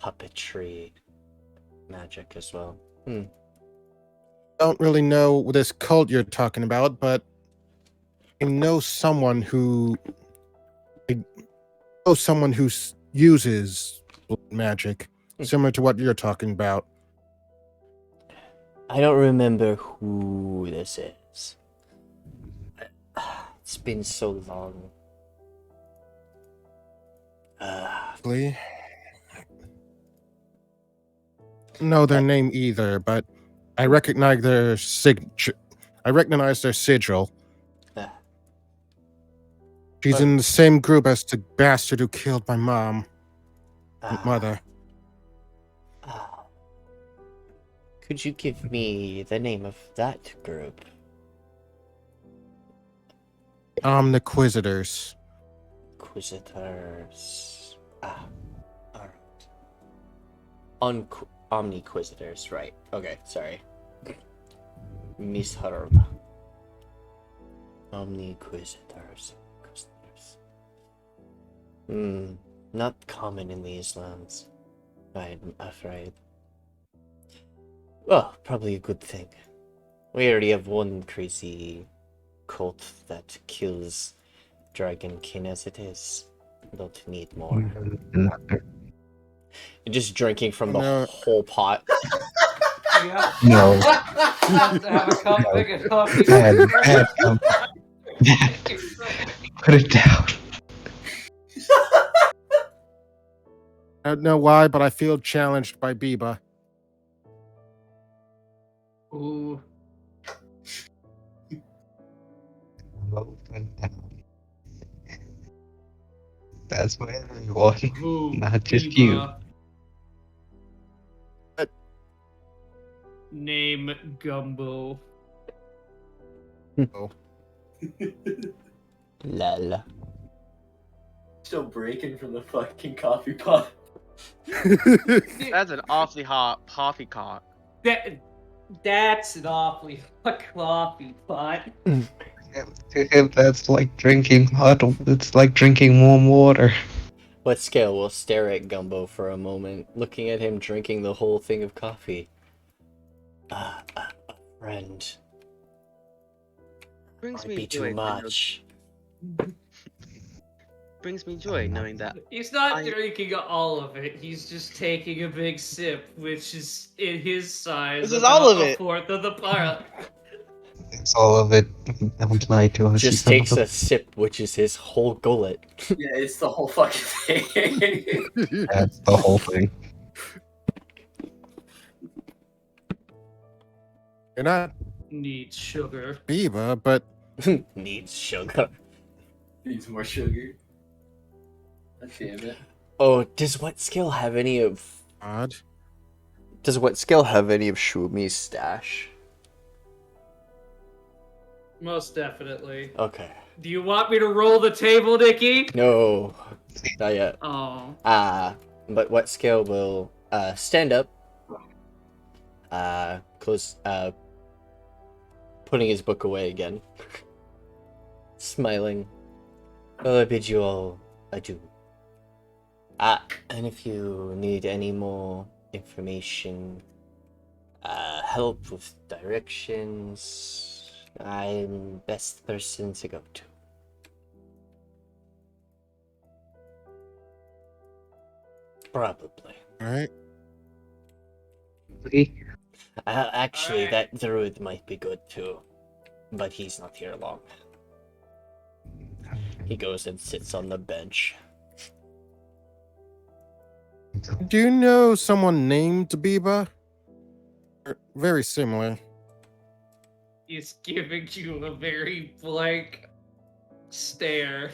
puppetry magic as well. Don't really know this cult you're talking about, but I know someone who uses magic, similar to what you're talking about. I don't remember who this is. It's been so long. Know their name either, but I recognize their signature. I recognize their sigil. She's in the same group as the bastard who killed my mom and mother. Could you give me the name of that group? The Inquisitors. Inquisitors. Alright. Omniquisitors, right. Okay, sorry. Misheard. Omniquisitors. Not common in these lands, I'm afraid. Well, probably a good thing. We already have one crazy cult that kills dragonkin as it is. Don't need more. You're just drinking from the whole pot. Yeah. No. You have to have a cup big enough. Bad cup. Put it down. I don't know why, but I feel challenged by Biba. Ooh. That's for everyone, Ooh, not just Biba. you. Name Gumbo. Lol. Still breaking from the fucking coffee pot. That's an awfully hot poppycock. That's an awfully hot coffee pot. To him, that's like drinking hot. It's like drinking warm water. What scale will stare at Gumbo for a moment, looking at him drinking the whole thing of coffee. A friend. Brings Might me be too joy to know. much. Brings me joy knowing that. He's not I- drinking all of it. He's just taking a big sip, which is in his size This is all about of it. a fourth of the pile. It's all of it. Don't lie to us. Just you takes know. a sip, which is his whole gullet. Yeah, it's the whole fucking thing. That's the whole thing. You're not Needs sugar. Biba, but Needs sugar. Needs more sugar. God damn it. Oh, does what skill have any of odd. Shumi's stash? Most definitely. Okay. Do you want me to roll the table, Nikki? No, not yet. Oh. But what skill will stand up? Close. Putting his book away again. Smiling. Well, I bid you all adieu. And if you need any more information, help with directions, I'm best person to go to. Probably. All right. Actually, Alright. that druid might be good too, but he's not here long. He goes and sits on the bench. Do you know someone named Biba? Very similar. He's giving you a very blank stare.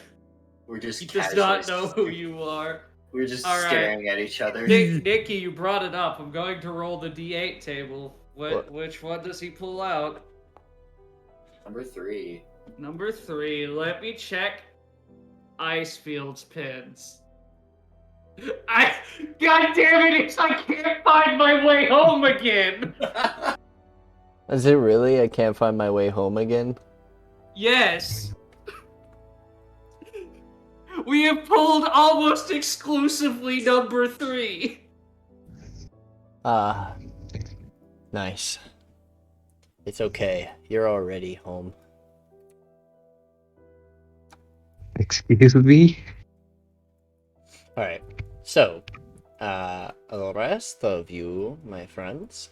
We're just He does not casually know who you are. We're just All right. staring at each other. Nikki, you brought it up. I'm going to roll the D8 table. What? Which one does he pull out? Number 3. Number 3. Let me check icefields pins. God damn it! I can't find my way home again. Is it really? I can't find my way home again? Yes. We have pulled almost exclusively number 3. Nice. It's okay. You're already home. Excuse me? Alright. So, the rest of you, my friends,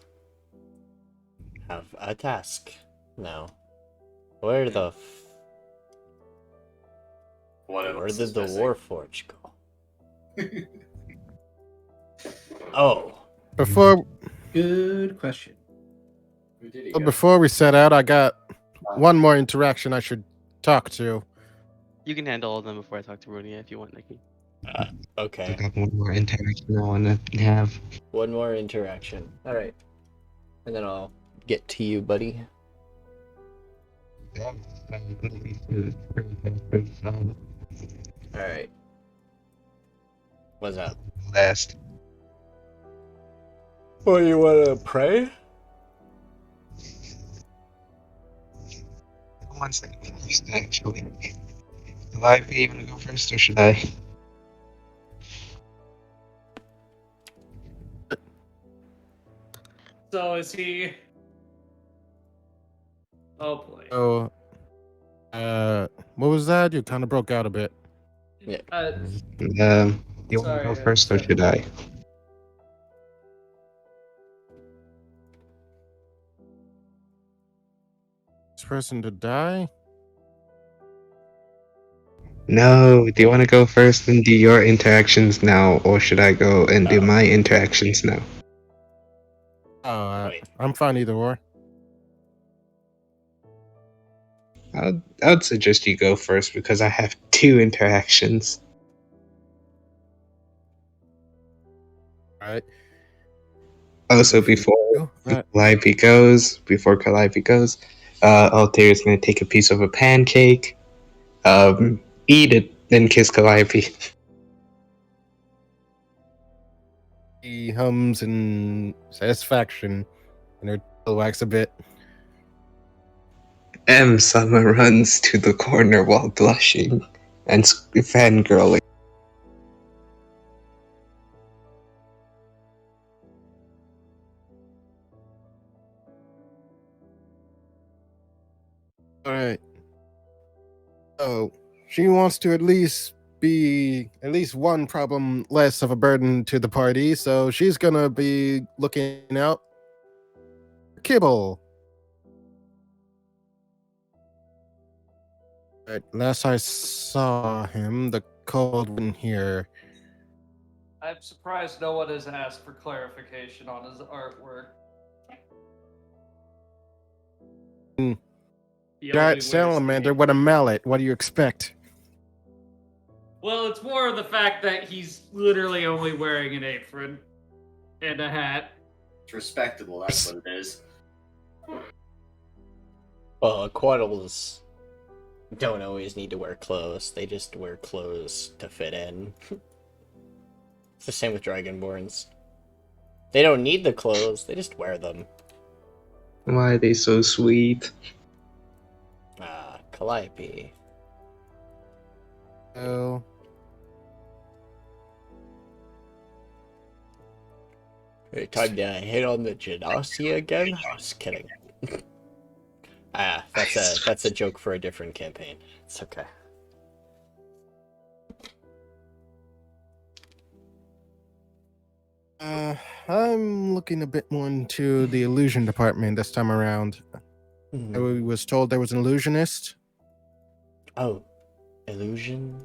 have a task now. Where the One of where us did is the missing. Warforged go? Oh, Before Good question. Where did he go? before we set out, I got one more interaction I should talk to. You can handle all of them before I talk to Ronia if you want, Nikki. I okay. got one more interaction I want to have. One more interaction. Alright. And then I'll get to you, buddy. Alright. What's up? Last. Well, you wanna pray? One second first, actually. Will I be able to go first, or should I? So is he? Oh boy. So, what was that? You kind of broke out a bit. Uh, You want to Sorry, go first, or should I? This person to die? No, do you want to go first and do your interactions now, or should I go and do my interactions now? Wait. I'm fine either or. I'd suggest you go first because I have 2 interactions. Right. Also, before Right. Calliope goes, Alteria is going to take a piece of a pancake, eat it, then kiss Calliope. He hums in satisfaction, and her tail wags a bit. Summer runs to the corner while blushing and fangirling. All right. So she wants to at least be at least one problem less of a burden to the party. So she's gonna be looking out for Kibble. Right, last I saw him, the cold one here. I'm surprised no one has asked for clarification on his artwork. He only Giant wears the salamander apron. with a mallet. What do you expect? Well, it's more of the fact that he's literally only wearing an apron and a hat. It's respectable, that's what it is. Well, Quaddles don't always need to wear clothes. They just wear clothes to fit in. It's the same with Dragonborns. They don't need the clothes, they just wear them. Why are they so sweet? Ah, Calliope. Oh, Hey, time to hit on the Genasi again? Just kidding. That's a joke for a different campaign. It's okay. I'm looking a bit more into the illusion department this time around. I was told there was an illusionist. Oh, illusion?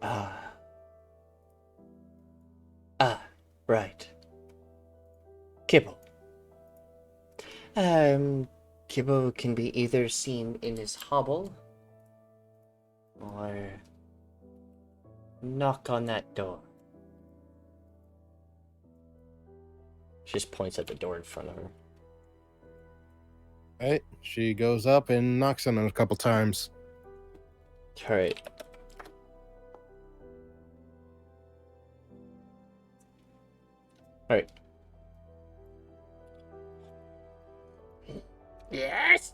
Ah. Right. Kibble. Kibble can be either seen in his hovel or knock on that door. She just points at the door in front of her. Right, she goes up and knocks on it a couple times. Alright. Alright. Yes?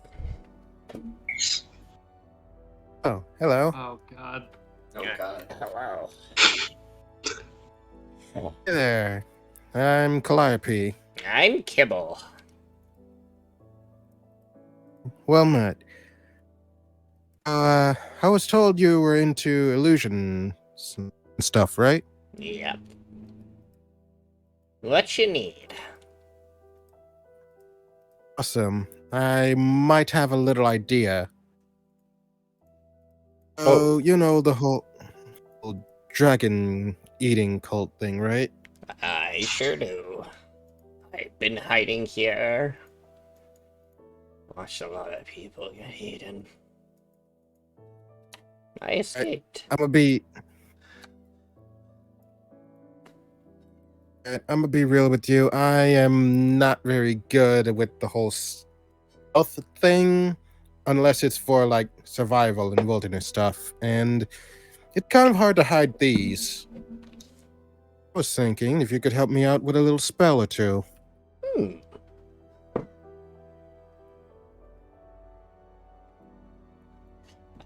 Oh, hello. Oh god. Oh god. Hello. Hey there. I'm Calliope. I'm Kibble. Well met. I was told you were into illusion stuff, right? Yep. What you need? Awesome. I might have a little idea. Oh. Oh, you know the whole dragon eating cult thing, right? I sure do. I've been hiding here. Watched a lot of people get eaten. I escaped. I'm gonna be real with you. I am not very good with the whole stealth thing, unless it's for like survival and wilderness stuff. And it's kind of hard to hide these. I was thinking if you could help me out with a little spell or two. Hmm.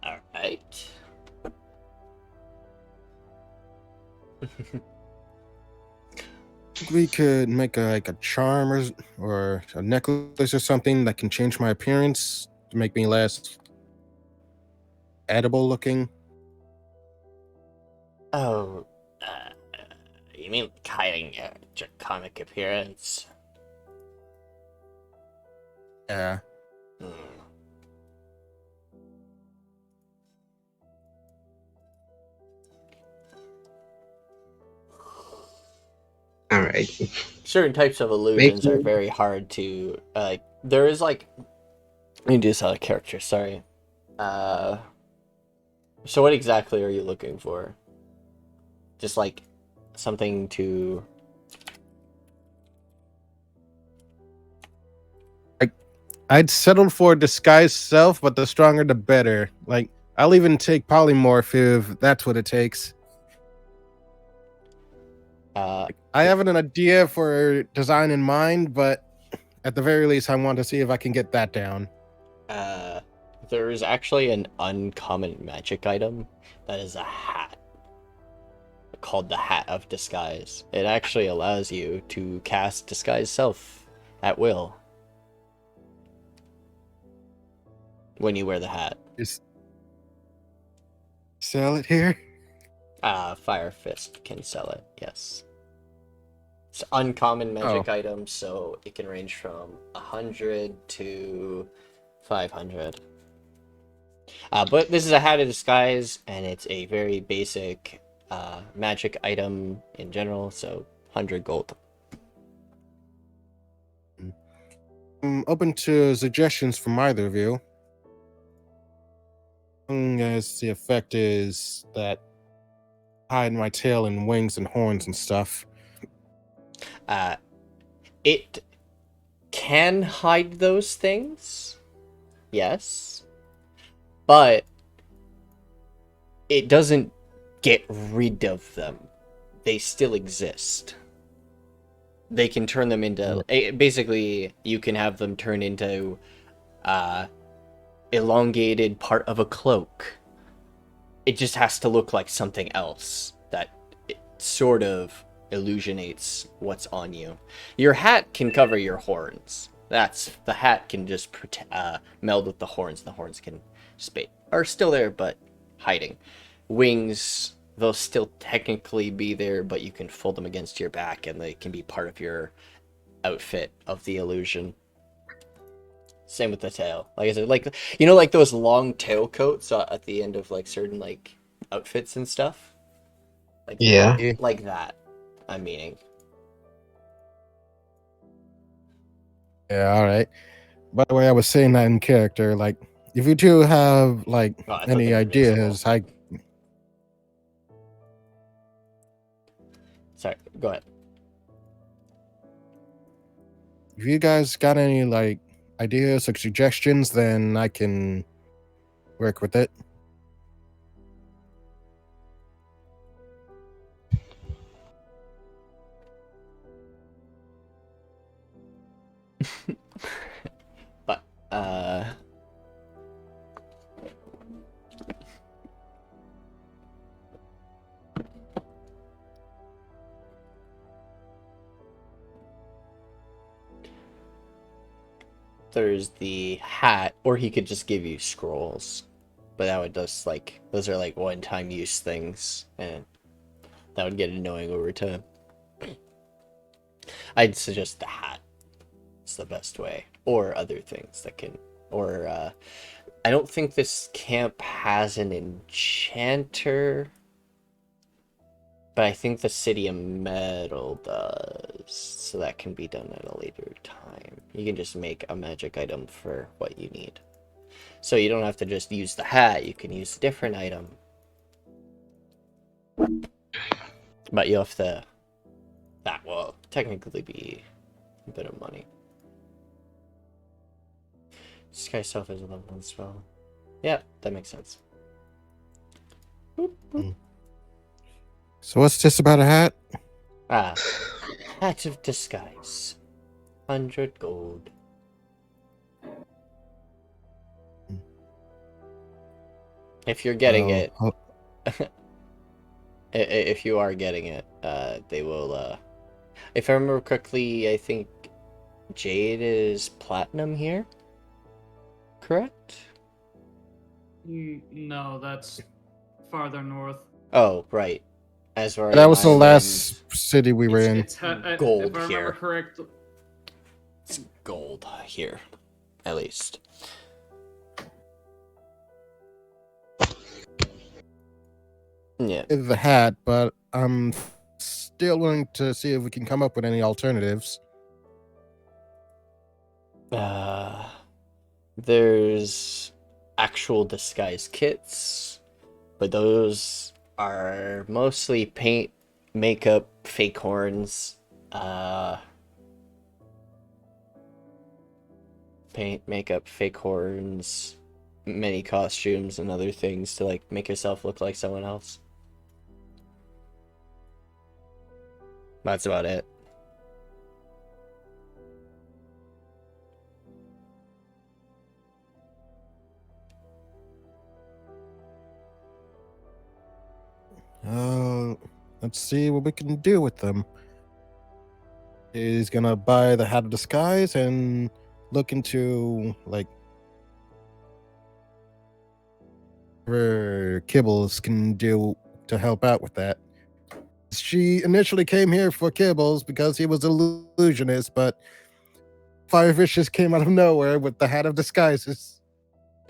All right. We could make like a charm or a necklace or something that can change my appearance to make me less edible looking. Oh, you mean hiding your comic appearance? Yeah. Hmm. Alright. Certain types of illusions are very hard to there is like let me do this out of character, sorry. So what exactly are you looking for? Just like something to I'd settle for disguised self, but the stronger the better. Like, I'll even take polymorph if that's what it takes. I have an idea for design in mind, but at the very least, I want to see if I can get that down. Uh, there is actually an uncommon magic item that is a hat called the Hat of Disguise. It actually allows you to cast Disguise Self at will when you wear the hat. Just sell it here. Fire Fist can sell it, yes. It's uncommon magic item, so it can range from 100 to 500. But this is a Hat of Disguise, and it's a very basic magic item in general, so 100 gold. I'm open to suggestions from either of you. As the effect is that hide my tail and wings and horns and stuff. It can hide those things, yes, but it doesn't get rid of them. They still exist. They can turn them into basically you can have them turn into elongated part of a cloak. It just has to look like something else that it sort of illusionates what's on you. Your hat can cover your horns. The hat can just meld with the horns. The horns can are still there but hiding. Wings, they'll still technically be there, but you can fold them against your back and they can be part of your outfit of the illusion. Same with the tail. Like I said, like like those long tail coats at the end of like certain like outfits and stuff. Like Yeah. like that. I'm meaning. Yeah, all right. By the way, I was saying that in character. Like, if you two have like I thought any they were ideas, Sorry, go ahead. if you guys got any like ideas or suggestions, then I can work with it. But there's the hat, or he could just give you scrolls. But that would just like those are like one-time use things, and that would get annoying over time. I'd suggest the hat. It's the best way, or other things that can, or I don't think this camp has an enchanter, but I think the City of Metal does, so that can be done at a later time. You can just make a magic item for what you need. So you don't have to just use the hat, you can use a different item. But you have to... That will technically be a bit of money. Sky Self is a level 1 spell. Yeah, that makes sense. Boop, boop. So what's this about a hat? Hat of Disguise. 100 gold. If you're getting it... if you are getting it, they will... If I remember correctly, I think Jade is platinum here? Correct? No, that's farther north. Oh, right. Az'arian That was the Island. last city we were in. It's gold if I remember here. correctly. It's gold here, at least. Yeah. The hat, but I'm still willing to see if we can come up with any alternatives. There's actual disguise kits, but those are mostly paint, makeup, fake horns, paint, makeup, fake horns, many costumes and other things to like make yourself look like someone else. That's about it. let's see what we can do with them. He's gonna buy the Hat of Disguise and look into, like, whatever Kibbles can do to help out with that. She initially came here for Kibbles because he was an illusionist, but Firefish just came out of nowhere with the Hat of Disguises.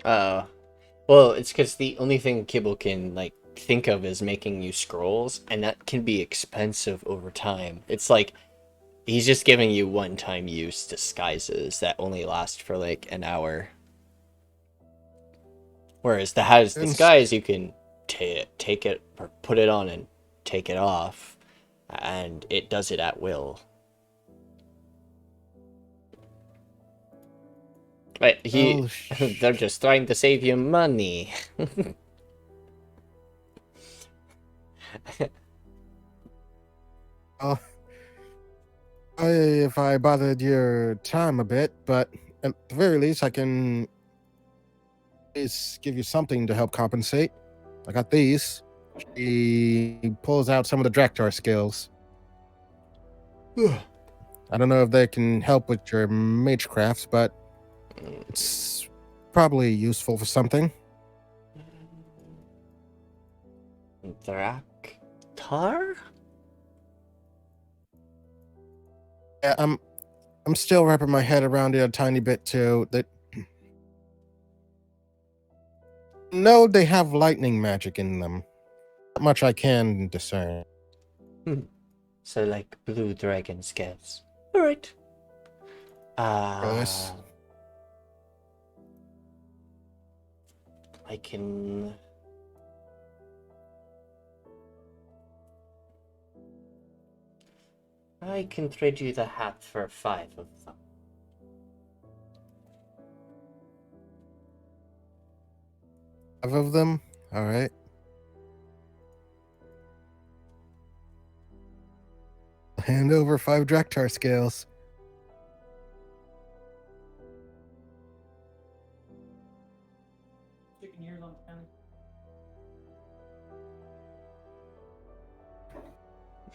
Well, it's because the only thing Kibble can, like, think of is making you scrolls, and that can be expensive over time. It's like, he's just giving you one-time use disguises that only last for, like, an hour. Whereas the Hat of Disguise, you can take it, or put it on and take it off, and it does it at will. But they're just trying to save you money. If I bothered your time a bit, but at the very least, I can give you something to help compensate. I got these. She pulls out some of the Draktar skills. I don't know if they can help with your magecrafts, but it's probably useful for something. Draktar? Yeah, I'm still wrapping my head around it a tiny bit too. That no, they have lightning magic in them. Not much I can discern. So like blue dragon scales. Alright. Yes. I can... I can trade you the hat for 5 of them. Five of them? Alright. Hand over 5 Draktar scales.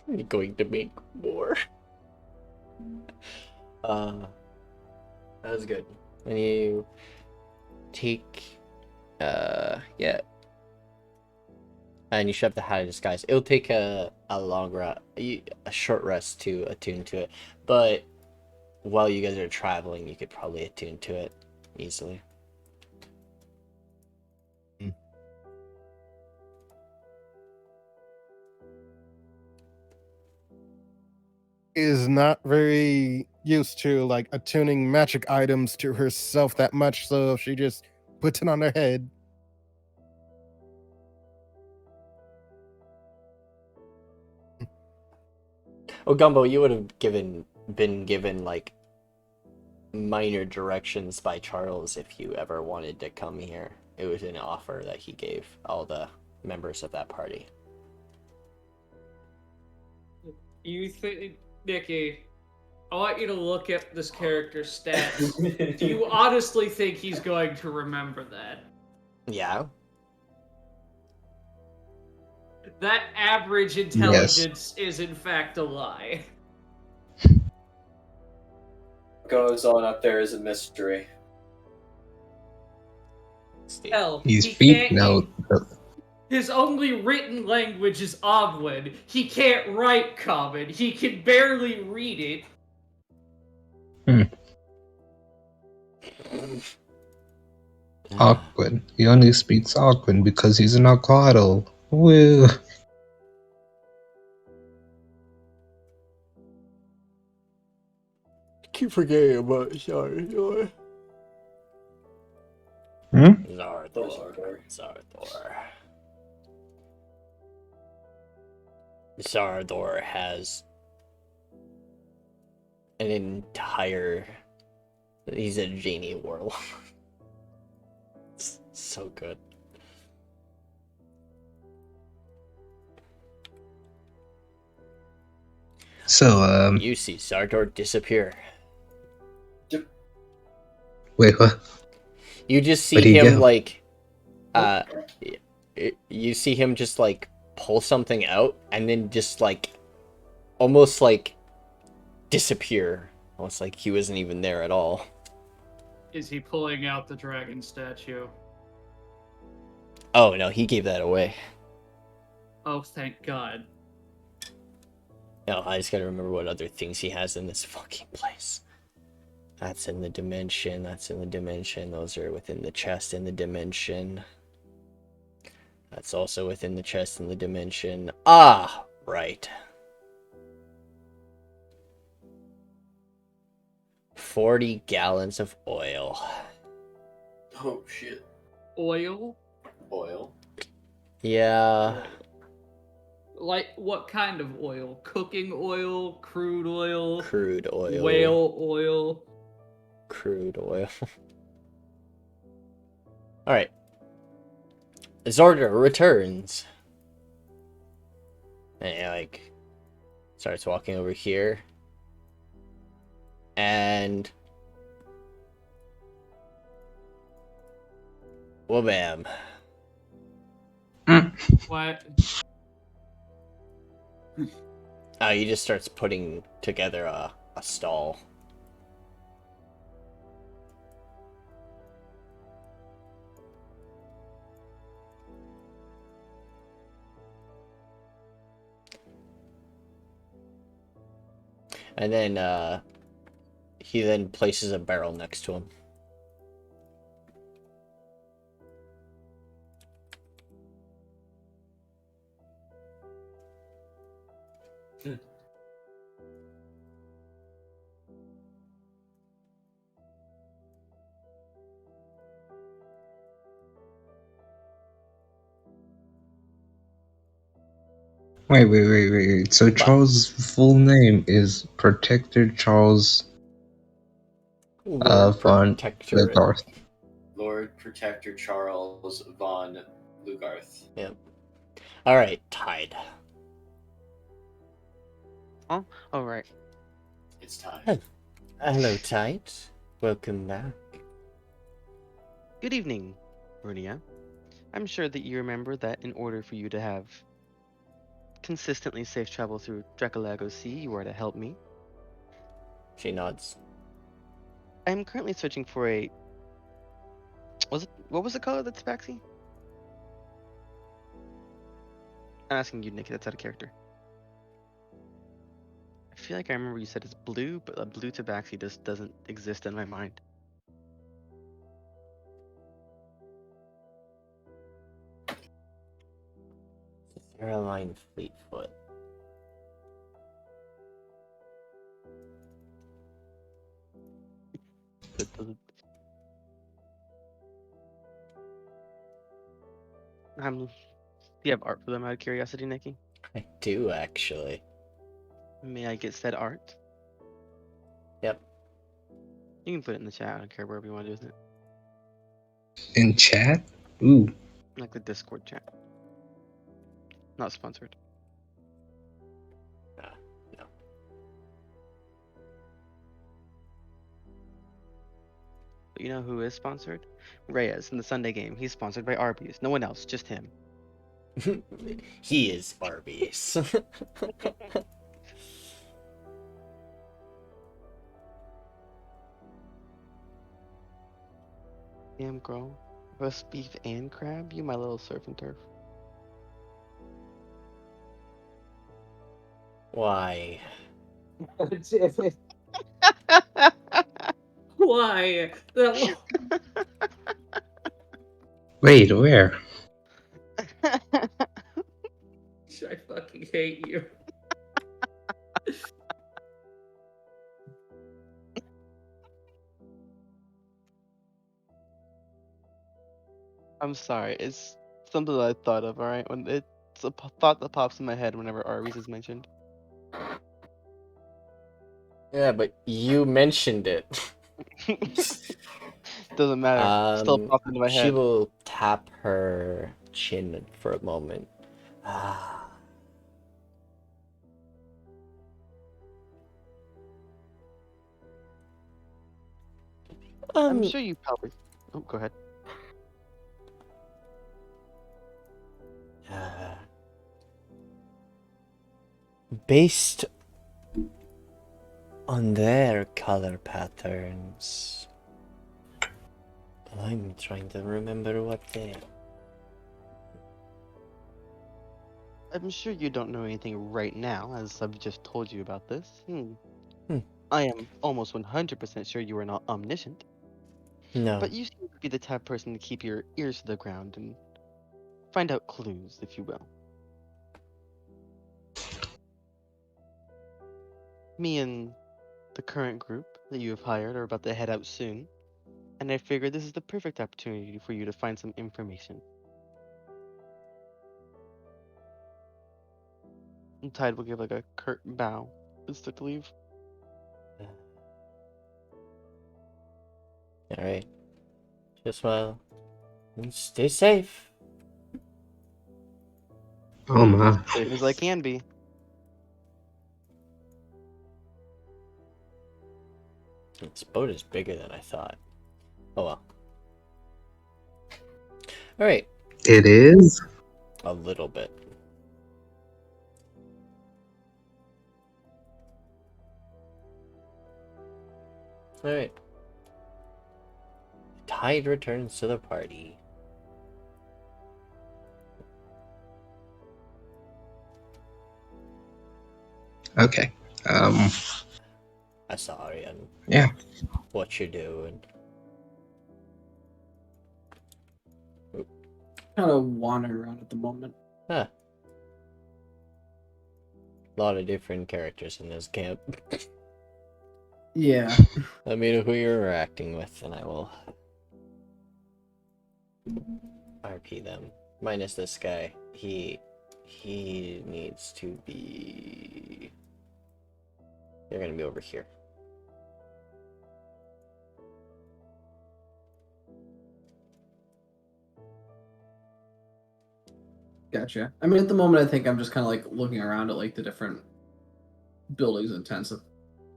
You're going to make more. That was good. When you take, yeah, and you shove the Hat of Disguise, it'll take a short rest to attune to it. But while you guys are traveling, you could probably attune to it easily. Is not very used to like attuning magic items to herself that much, so she just puts it on her head. Oh, Gumbo, you would have been given like minor directions by Charles if you ever wanted to come here. It was an offer that he gave all the members of that party. You think, Nikki, I want you to look at this character's stats. Do you honestly think he's going to remember that? Yeah. That average intelligence is in fact a lie. What goes on up there is a mystery. Hell, He's he speaking can't. now. His only written language is Ogwin. He can't write Common. He can barely read it. Awkward. He only speaks awkward because he's an Aquaddle. Woo. Keep forgetting about Zardor. Zardor. Zardor has an entire... He's a genie warlock. It's so good. So, You see Zardor disappear. wait, what? You just see Where'd he him go? like... you see him just like pull something out and then just like almost like disappear. Almost like he wasn't even there at all. Is he pulling out the dragon statue? Oh no, he gave that away. Oh, thank God. No, I just gotta remember what other things he has in this fucking place. That's in the dimension, that's in the dimension, those are within the chest in the dimension. That's also within the chest in the dimension. Ah, right. 40 gallons of oil. Oh shit. Oil? Oil. Yeah. Like, what kind of oil? Cooking oil? Crude oil? Crude oil. Whale oil? Crude oil. Alright. Zorda returns. And he, like, starts walking over here. And... well, bam. What? He just starts putting together a stall. And then, he then places a barrel next to him. Wait. So Charles' full name is Protector Charles Lord von Protector. Legarth. Lord Protector Charles von Lugarth. Yep. Alright, Tide. Oh, all right. It's time. Hello, Tide. Welcome back. Good evening, Brunia. I'm sure that you remember that in order for you to have consistently safe travel through Dracolago Sea, you were to help me. She nods. I'm currently searching for a... What was the color that's Tabaxi? I'm asking you, Nikki, that's out of character. I feel like I remember you said it's blue, but a blue Tabaxi just doesn't exist in my mind. Caroline Fleetfoot. That doesn't... do you have art for them out of curiosity, Nikki? I do, actually. May I get said art? Yep. You can put it in the chat. I don't care wherever you want to do with it. In chat? Ooh. Like the Discord chat. Not sponsored. No. But you know who is sponsored? Reyes in the Sunday game. He's sponsored by Arby's. No one else, just him. He is Arby's. Damn girl. Roast beef and crab? You my little surf and turf. Why? Why? That Wait, where? I fucking hate you. I'm sorry. It's something that I thought of, alright? When it's a thought that pops in my head whenever Arby's is mentioned. Yeah, but you mentioned it. Doesn't matter. Still popped into my She head. will tap her chin for a moment. I'm sure you probably... Oh, go ahead. Based on their color patterns, I'm trying to remember what they. I'm sure you don't know anything right now, as I've just told you about this. Hmm. I am almost 100% sure you are not omniscient, No. but you seem to be the type of person to keep your ears to the ground and find out clues, if you will. Me and the current group that you have hired are about to head out soon, and I figured this is the perfect opportunity for you to find some information. And Tide will give like a curt bow and start to leave. Alright. Just well. Stay safe. Oh my. Safe as I can be. This boat is bigger than I thought. Oh well. Alright. It is? A little bit. Alright. Tide returns to the party. Okay. Az'arian. Yeah. What you doing? Kind of wandering around at the moment. Huh. A lot of different characters in this camp. Yeah. Let me know who you're interacting with, and I will RP them. Minus this guy. He needs to be. They're gonna be over here. Gotcha. I mean, at the moment, I think I'm just kind of like looking around at like the different buildings and tents.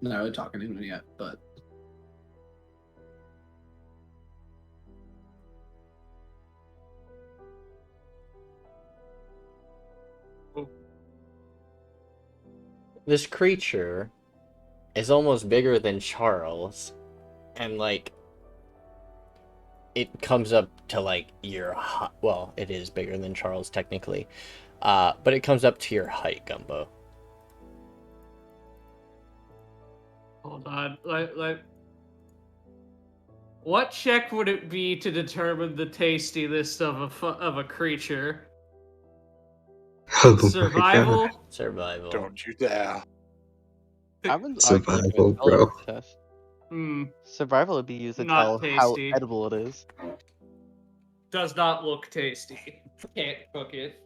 Not really talking to anyone yet, but This creature is almost bigger than Charles, and like it comes up to like your well, it is bigger than Charles technically, but it comes up to your height, Gumbo. Hold on. What check would it be to determine the tastiness of a creature? Oh my god. Survival? Survival. Don't you dare. I would argue Survival, for bro. intelligence test. Hmm. Survival would be used to Not tell how tasty. edible it is. Does not look tasty. Can't cook it.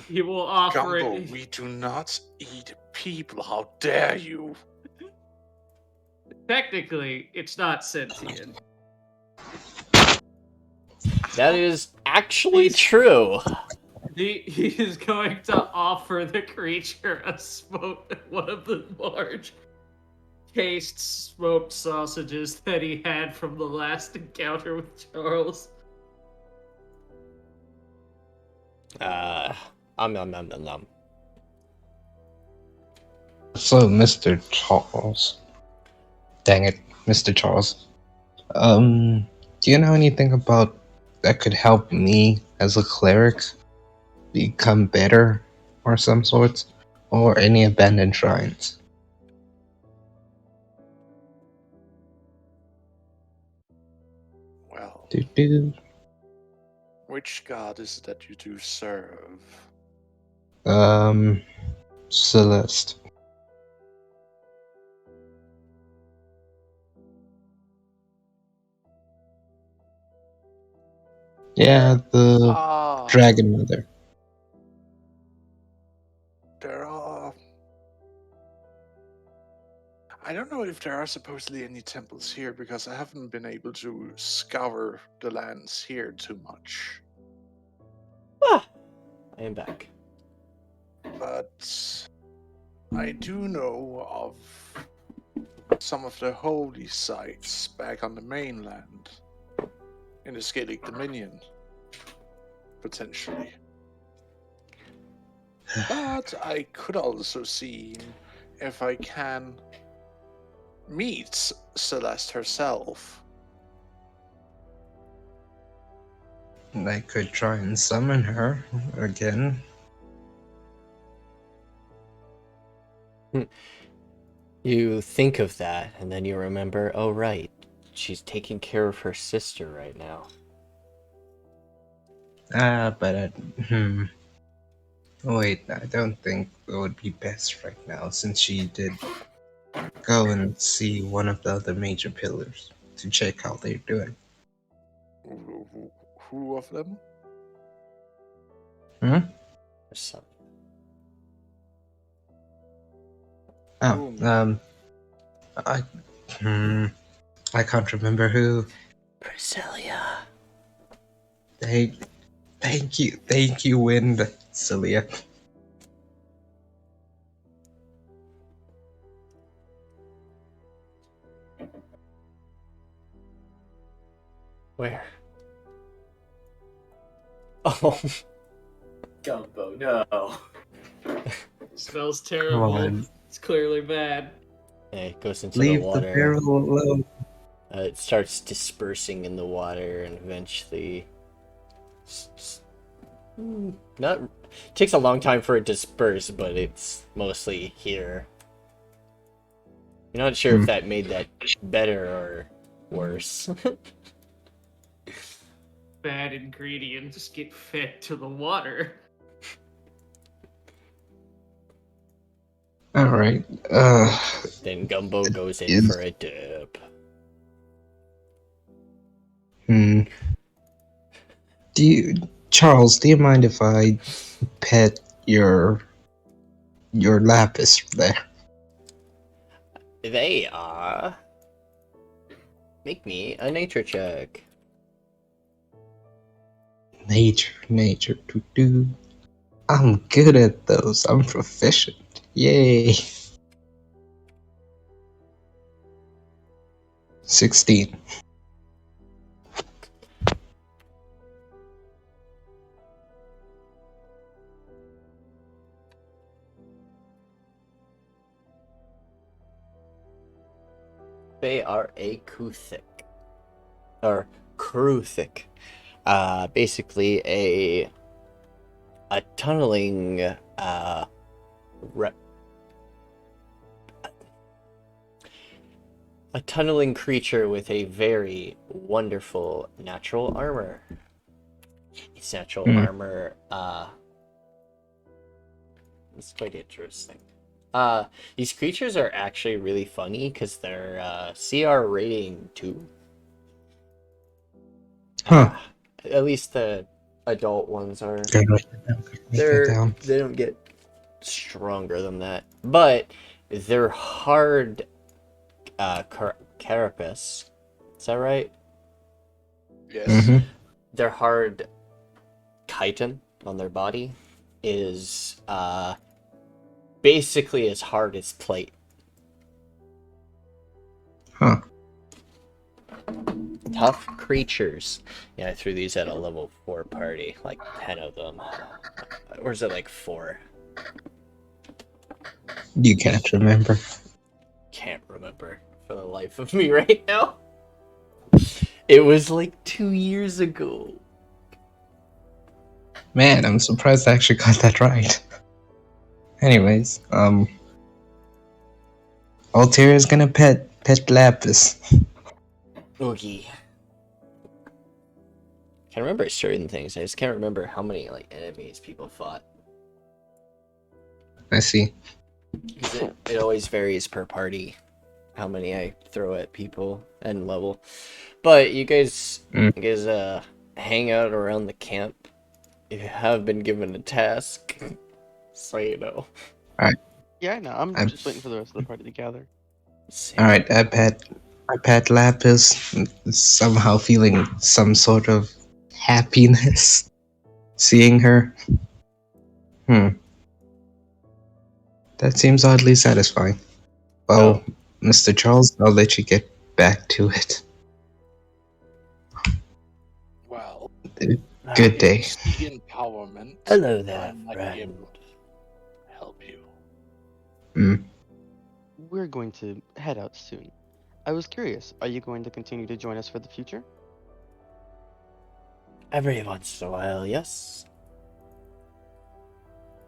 He will offer Gumbo, it. we do not eat people. How dare you? Technically, it's not sentient. That is actually He's- true. He is going to offer the creature one of the large cased smoked sausages that he had from the last encounter with Charles. Nom. So, Mr. Charles. Dang it, Mr. Charles. Do you know anything about that could help me as a cleric become better or some sorts? Or any abandoned shrines? Well, Do-do. which god is it that you do serve? Celeste. Yeah, the Ah, Dragon Mother. there are. I don't know if there are supposedly any temples here because I haven't been able to scour the lands here too much. Ah, I am back. But I do know of some of the holy sites back on the mainland in the Scaelic Dominion potentially. But I could also see if I can meet Celeste herself. I could try and summon her again. You think of that, and then you remember, oh right, she's taking care of her sister right now. But wait, I don't think it would be best right now since she did go and see one of the other major pillars to check how they're doing. Who of them? Hmm? Or something. Oh, I, I can't remember who. Priscilla. Thank you, Wind, Celia. Where? Oh, Gumbo, no. Smells Come terrible. on, It's clearly bad. yeah, it goes into leave the the water. barrel alone. It starts dispersing in the water, and eventually, not takes a long time for it to disperse, but it's mostly here. You're not sure if that made that better or worse. Bad ingredients get fed to the water. All right. Then Gumbo goes in Is- for a dip. Charles, do you mind if I pet your lapis there? They are. Make me a nature check. Nature, do. I'm good at those. I'm proficient. Yay. 16. They are a Kuthic. Or Kruthic. Basically a tunneling a tunneling creature with a very wonderful natural armor. Its natural armor it's quite interesting. These creatures are actually really funny because they're CR rating 2. Huh. At least the adult ones are. Gotta write that down. They don't get stronger than that, but they're hard. Carapace, is that right? Yes. Mhm. Their hard chitin on their body is basically as hard as plate. Huh. Tough creatures. Yeah, I threw these at a level 4 party, like 10 of them. Or is it like 4? You can't remember. Can't remember for the life of me right now. It was like 2 years ago. Man, I'm surprised I actually got that right. Anyways, Alteria's gonna pet Lapis. Oogie. Can remember certain things. I just can't remember how many like enemies people fought. I see. It always varies per party how many I throw at people and level. But you guys hang out around the camp. You have been given a task. So you know. Yeah, I know. I'm just waiting for the rest of the party to gather. Alright, I pet Lapis, somehow feeling some sort of happiness seeing her. That seems oddly satisfying. Well, Mr. Charles, I'll let you get back to it. Well, Good day. It's the empowerment. Hello that I there, might be friend. able to help you. We're going to head out soon. I was curious, are you going to continue to join us for the future? Every once in a while, yes.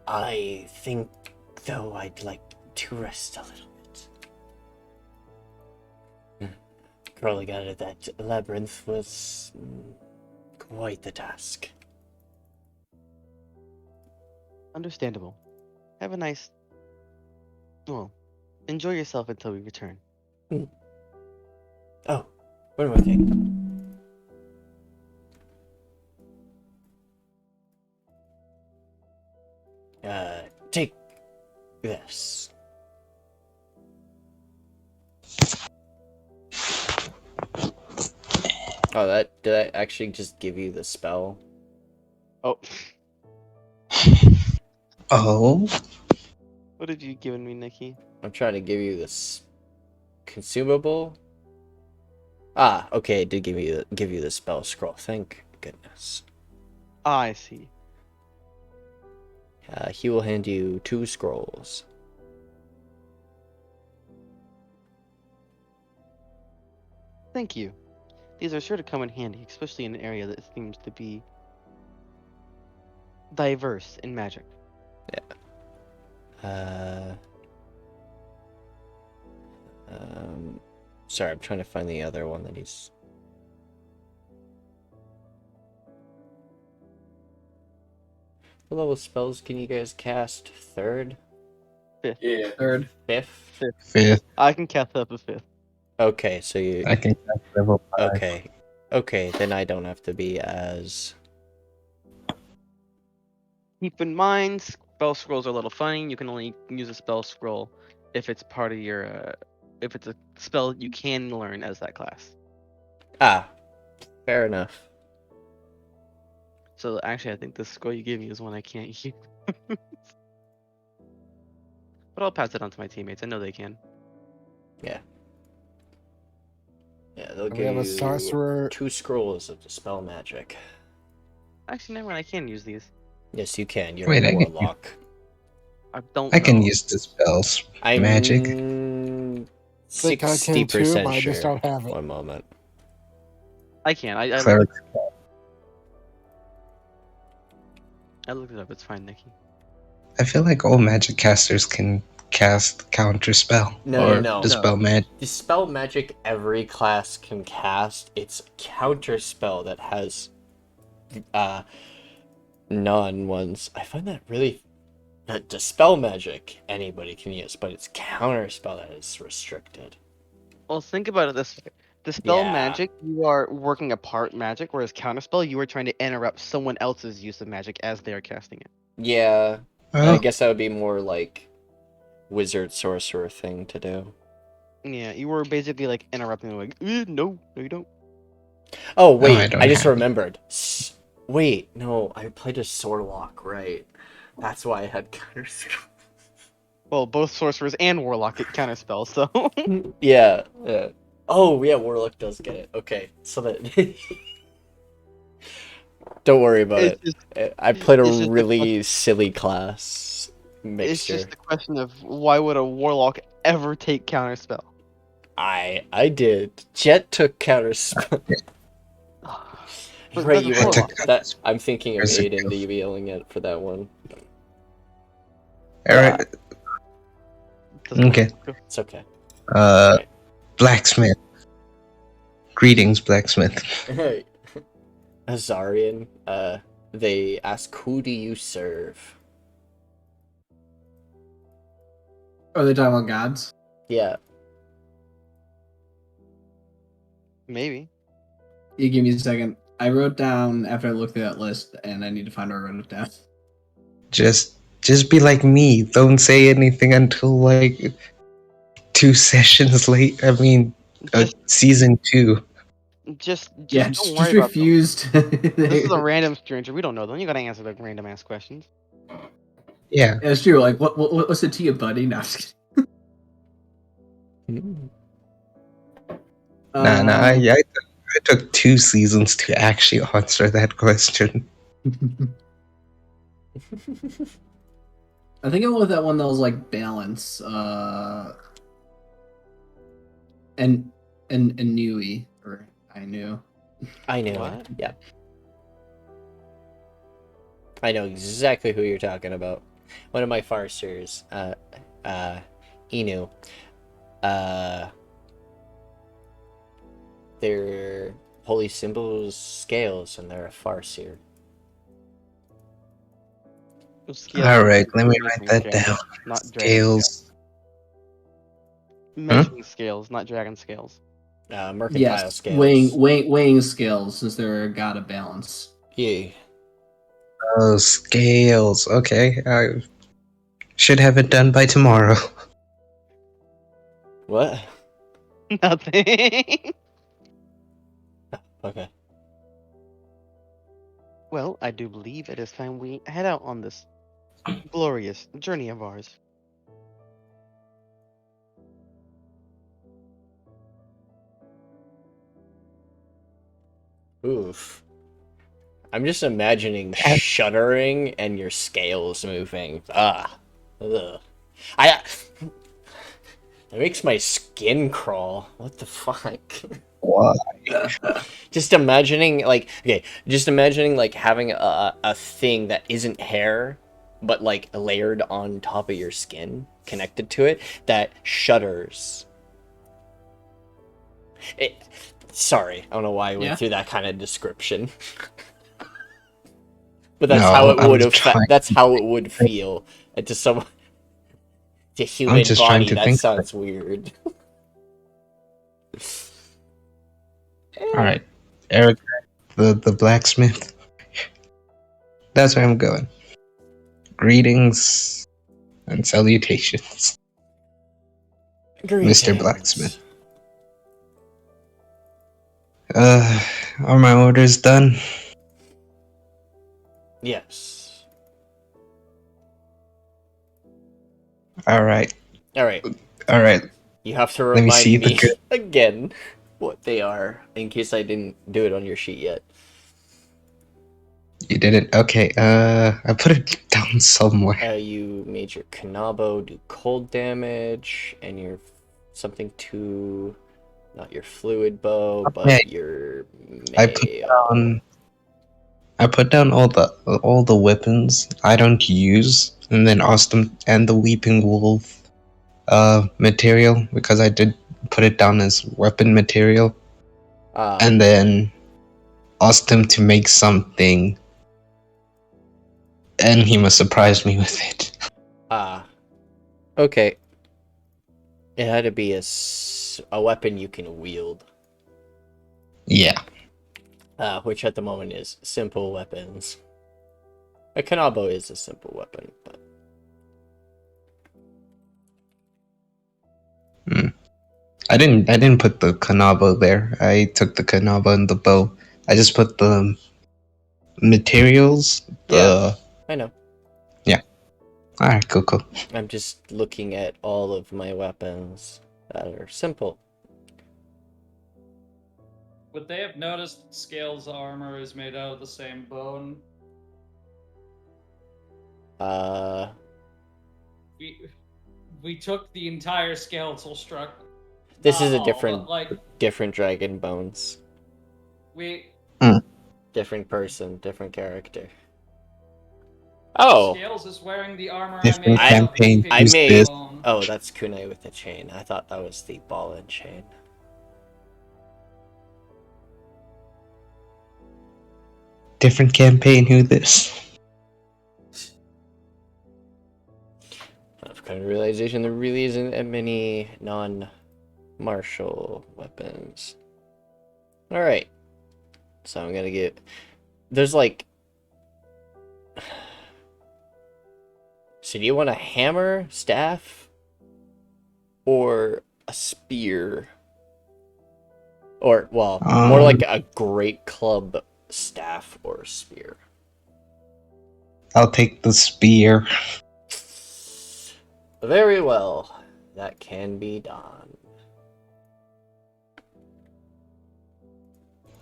I think, though, I'd like to rest a little bit. Crawling out of that labyrinth was quite the task. Understandable. Have a nice. Well, enjoy yourself until we return. Oh, one more thing. Take this. Oh, did I actually just give you the spell? Oh, Oh, what have you given me, Nikki? I'm trying to give you this consumable. Ah, okay, it did give you the spell scroll. Thank goodness. Ah, I see. He will hand you 2 scrolls. Thank you. These are sure to come in handy, especially in an area that seems to be diverse in magic. Sorry, I'm trying to find the other one that he's. What level spells can you guys cast? 3rd? Yeah. Third. 5th? 5th. I can cast up a 5th. Okay, so you. I can cast level 5. Okay. Okay, then I don't have to be as. Keep in mind, spell scrolls are a little funny. You can only use a spell scroll if it's part of your, if it's a spell you can learn as that class. Ah, fair enough. So actually, I think the scroll you gave me is one I can't use. But I'll pass it on to my teammates. I know they can. Yeah. Yeah, they'll We give have a you sorcerer. 2 scrolls of dispel magic. Actually, never mind. I can use these. Yes, you can. You're Wait, a I can- warlock. I don't. I can know. use the spells. I'm Magic. Think I can too, 60% but I sure. just don't have it. One moment. I can. I Cleric. looked it up. It's fine, Nikki. I feel like all magic casters can cast counter spell or No. dispel magic. Dispel magic every class can cast. It's counter spell that has non-ones. I find that really. Dispel magic anybody can use, but it's counter spell that is restricted. Well, think about it this way. Dispel Yeah. magic, you are working apart magic, whereas counterspell, you are trying to interrupt someone else's use of magic as they are casting it. Yeah. Oh, I guess that would be more like wizard sorcerer thing to do. Yeah, you were basically like interrupting, like, no, you don't. Oh No, I wait, don't I just have it. remembered. Wait, no, I played a Swordlock, right? That's why I had counter spell. Well, both sorcerers and warlock get counterspell, so. Yeah. Oh yeah, Warlock does get it. Okay, so that. Don't worry about It's it. I played a it's just a really silly class It's mixture. just a question of why would a warlock ever take counterspell? I did. Jet took counter spell. But Right, that's a you were. warlock. That I'm thinking of There's a Aiden kill. yelling it for that one. Alright. Okay. It's okay. Blacksmith. Greetings, blacksmith. Hey, Az'arian. They ask, who do you serve? Are they talking about gods? Yeah. Maybe. You give me a second. I wrote down after I looked at that list, and I need to find where I wrote it down. Just be like me. Don't say anything until like 2 sessions late. I mean, season 2. Just Yeah, don't just worry about them. refused. This is a random stranger. We don't know them. You gotta answer the random ass questions. Yeah. It's true. Like, what's it to you, buddy? No, I'm just kidding. Nah, I it took 2 seasons to actually answer that question. I think I went with that one that was like balance. And Nui, or I knew. I know. What? Yeah. I know exactly who you're talking about. One of my Farseers, Inu. Their holy symbols scales, and they're a Farseer. Scales All are right, let me measuring write that scales, down. not dragon scales. Scales. Measuring scales, not dragon scales. Mercantile Yes, scales. weighing scales, since they're a god of balance. Yeah. Oh, scales. Okay, I should have it done by tomorrow. What? Nothing. Okay. Well, I do believe it is time we head out on this glorious journey of ours. Oof. I'm just imagining shuddering and your scales moving. Ah. Ugh. It makes my skin crawl. What the fuck? Why? Just imagining, like, okay, just imagining, like, having a thing that isn't hair, but, like, layered on top of your skin, connected to it, that shudders. Sorry, I don't know why I went through that kind of description. But that's how it would have. That's how it would feel to someone, to human just body. trying to That think. sounds weird. All right, Eric, the blacksmith. That's where I'm going. Greetings and salutations, Mr. Blacksmith. Are my orders done? Yes. All right. All right. All right. You have to Let me see remind me the again what they are, in case I didn't do it on your sheet yet. You didn't? Okay, I put it down somewhere. You made your Kanabo do cold damage, and your something to, not your fluid bow, but Okay. your I put down all the weapons I don't use, and then asked them and the Weeping Wolf material, because I did put it down as weapon material, and then asked him to make something, and he must surprise me with it. Okay. It had to be a weapon you can wield. Yeah. Which at the moment is simple weapons. A Kanabo is a simple weapon, but... I didn't put the Kanabo there. I took the Kanabo and the bow. I just put the materials. Yeah, I know. Yeah. Alright, cool. I'm just looking at all of my weapons that are simple. Would they have noticed Scale's armor is made out of the same bone? We took the entire skeletal structure. This is a different dragon bones. Different person, different character. Oh! Scales is wearing the armor Different I made campaign. out of made... bone. Oh, that's Kunai with the chain. I thought that was the ball and chain. Different campaign, who this? I've come to the realization there really isn't that many non-martial weapons. Alright. So I'm gonna get... There's like... So do you want a hammer, staff, or a spear? Or, well, more like a great club staff or spear. I'll take the spear. Very well. That can be done.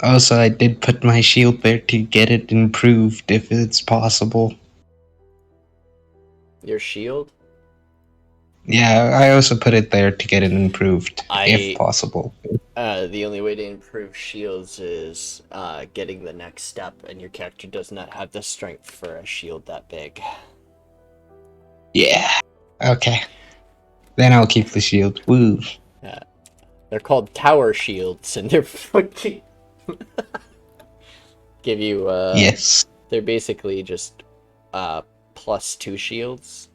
Also, I did put my shield there to get it improved if it's possible. Your shield? Yeah, I also put it there to get it improved if I possible. the only way to improve shields is getting the next step, and your character does not have the strength for a shield that big. Yeah. Okay. Then I'll keep the shield. Woo. They're called tower shields, and they're fucking give you Yes. they're basically just +2 shields.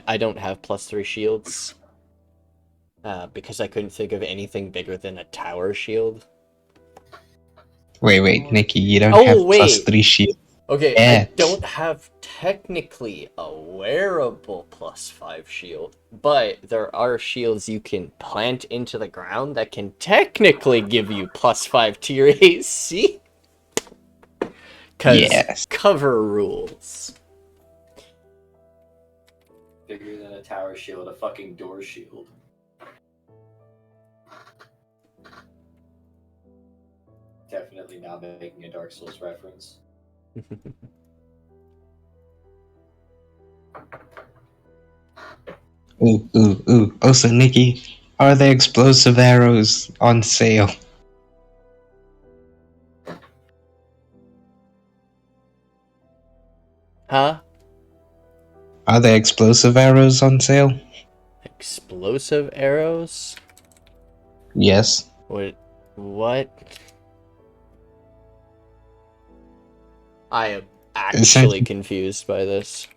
I don't have +3 shields because I couldn't think of anything bigger than a tower shield. Wait, Nikki, you don't Oh, have wait. +3 shield. Okay, I yet. don't have technically a wearable +5 shield, but there are shields you can plant into the ground that can technically give you +5 to your AC. Because Yes. cover rules. Bigger than a tower shield, a fucking door shield. Definitely not making a Dark Souls reference. Ooh. Also, Nikki, are the explosive arrows on sale? Huh? Are the explosive arrows on sale? Explosive arrows? Yes. What? I am actually Essentially- confused by this.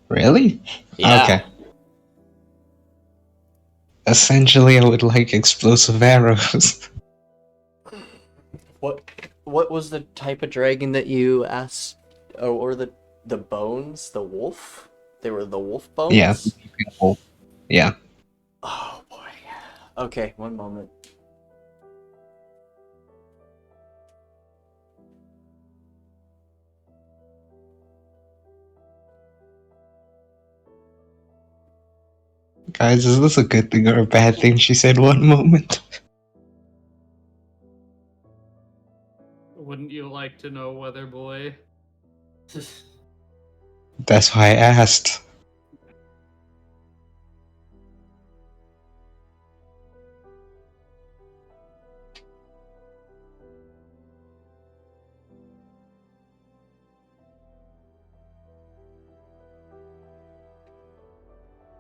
Really? Yeah. Okay. Essentially, I would like explosive arrows. What was the type of dragon that you asked? Or the bones? The wolf? They were the wolf bones? Yeah. Yeah. Oh boy. Okay, one moment. Guys, is this a good thing or a bad thing? She said one moment. Wouldn't you like to know, Weather Boy? That's why I asked.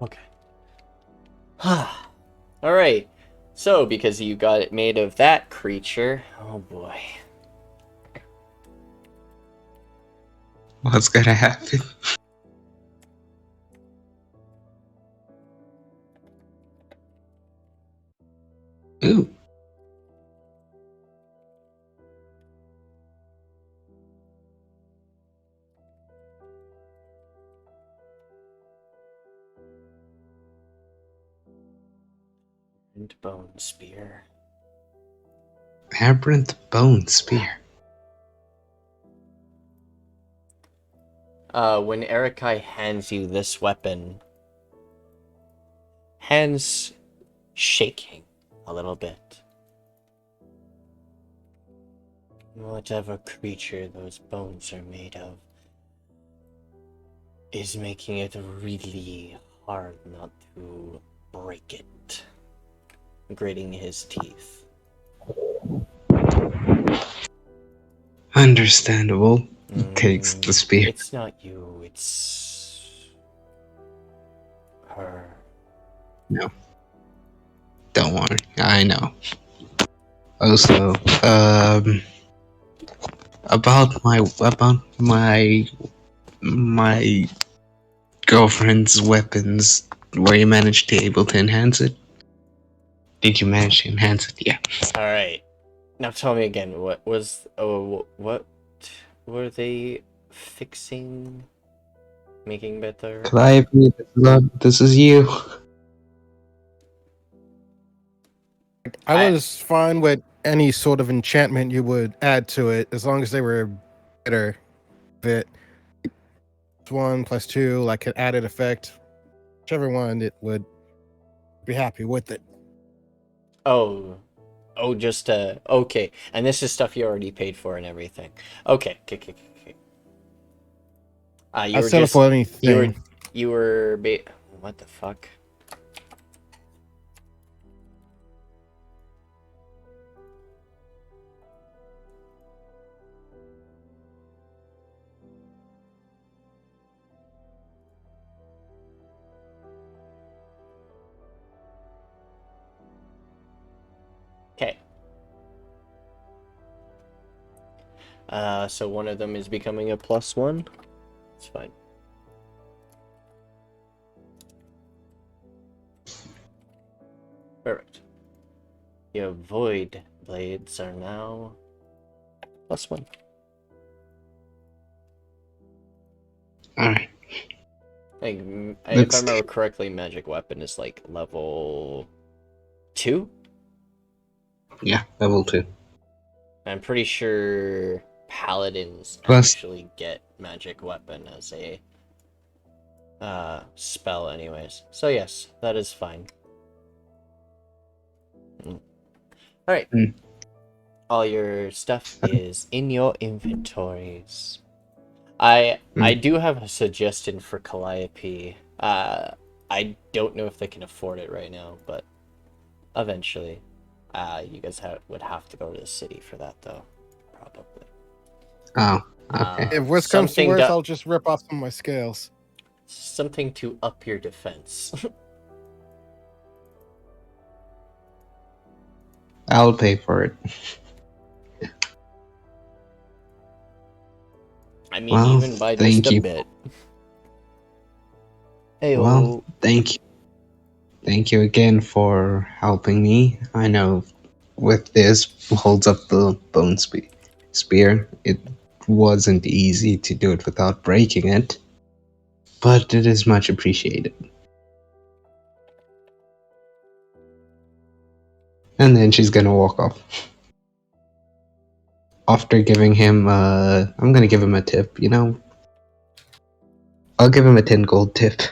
Okay. Alright. So, because you got it made of that creature, oh boy. What's gonna happen? Ooh. And bone spear. Aberrant bone spear. When Erikai hands you this weapon, hands shaking a little bit. Whatever creature those bones are made of is making it really hard not to break it, grating his teeth. Understandable. Takes the spear. It's not you, it's her. No. Don't worry. I know. Also, about my girlfriend's weapons, were you managed to able to enhance it? Did you manage to enhance it? Yeah. Alright. Now tell me again, what were they fixing? Making better? Calliope, this is you. I was fine with any sort of enchantment you would add to it, as long as they were better. That +1, +2, like an added effect, whichever one it would be happy with it. Oh, Oh, just okay. And this is stuff you already paid for and everything. Okay. You I were settle just for anything. you were what the fuck? Okay. So one of them is becoming a +1. It's fine. Perfect. Your void blades are now +1. Alright. Like, if I Let's remember correctly, magic weapon is like level 2. yeah, level 2. I'm pretty sure paladins Plus actually get magic weapon as a spell anyways. So yes, that is fine. Alright. Mm. All your stuff is in your inventories. I do have a suggestion for Calliope. I don't know if they can afford it right now, but eventually. You guys would have to go to the city for that though. Probably. Oh, okay. If worse comes to something worse, to- I'll just rip off some of my scales. Something to up your defense. I'll pay for it. I mean, Well, even by just thank a you. bit. Hey, Well, thank you. Thank you again for helping me. I know with this holds up the bone spear. It wasn't easy to do it without breaking it, but it is much appreciated. And then she's gonna walk off. After giving him, I'm gonna give him a tip, you know? I'll give him a 10 gold tip.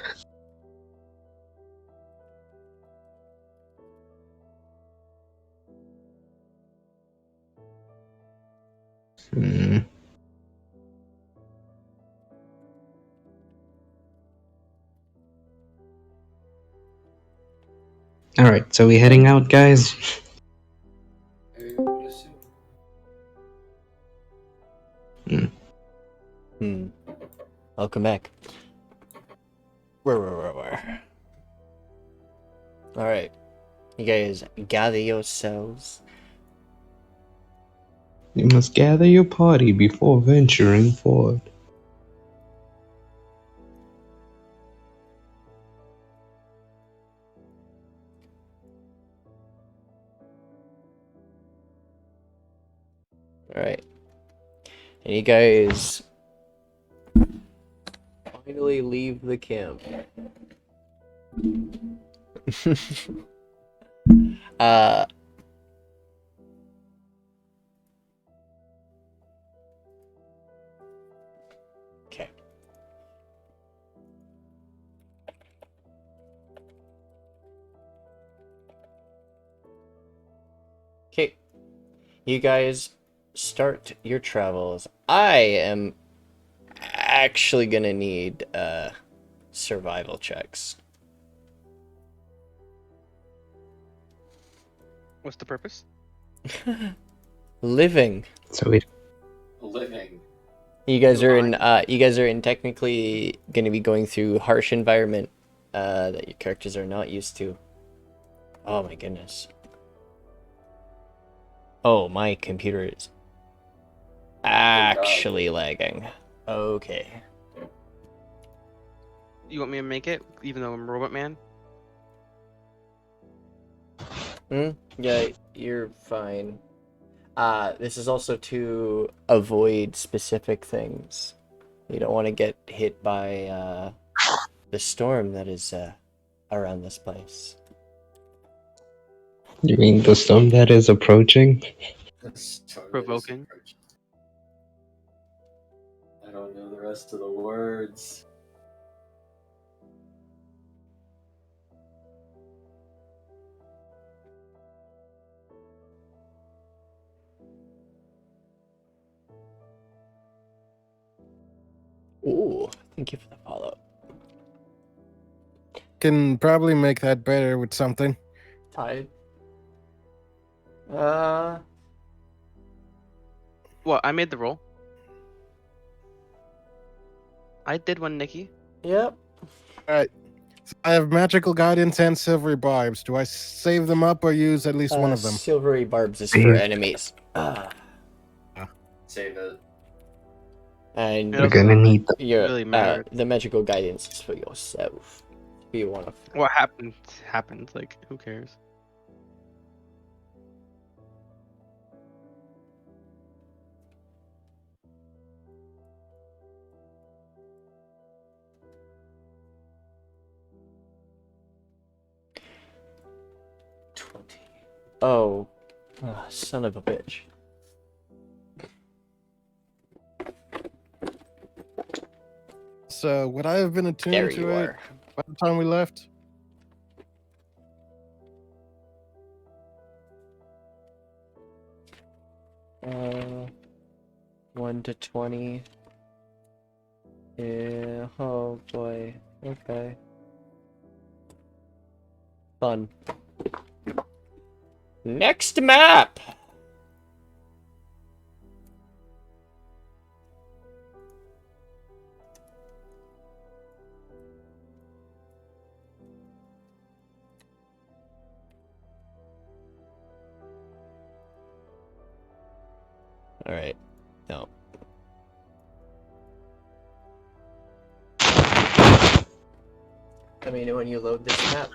Hmm. Alright, so we heading out, guys? I would assume. welcome back. Where? Alright. You guys gather yourselves. You must gather your party before venturing forward. Alright. And you guys finally leave the camp. uh okay. Okay. You guys start your travels. I am actually gonna need survival checks. What's the purpose? Living. So we Living. You guys are in Fine. you guys are in technically gonna be going through harsh environment that your characters are not used to. Oh my goodness. Oh, my computer is actually lagging. Okay. You want me to make it, even though I'm Robot Man? Yeah, you're fine. This is also to avoid specific things. You don't want to get hit by the storm that is around this place. You mean the storm that is approaching? Provoking. I don't know the rest of the words. Ooh, thank you for the follow. Can probably make that better with something. Tide. Well, I made the roll. I did one, Nikki. Yep. Alright. So I have magical guidance and silvery barbs. Do I save them up or use at least one of them? Silvery barbs is for Yeah. enemies. Save it. And It We're doesn't gonna need them. really matter. the magical guidance is for yourself. If you want to. What happened, happened. Like, who cares? Oh, son of a bitch. So would I have been attuned There to you it are. by the time we left? Uh, 1 to 20. Yeah, oh boy. Okay. Fun. Next map! Alright. No. Let me know when you load this map.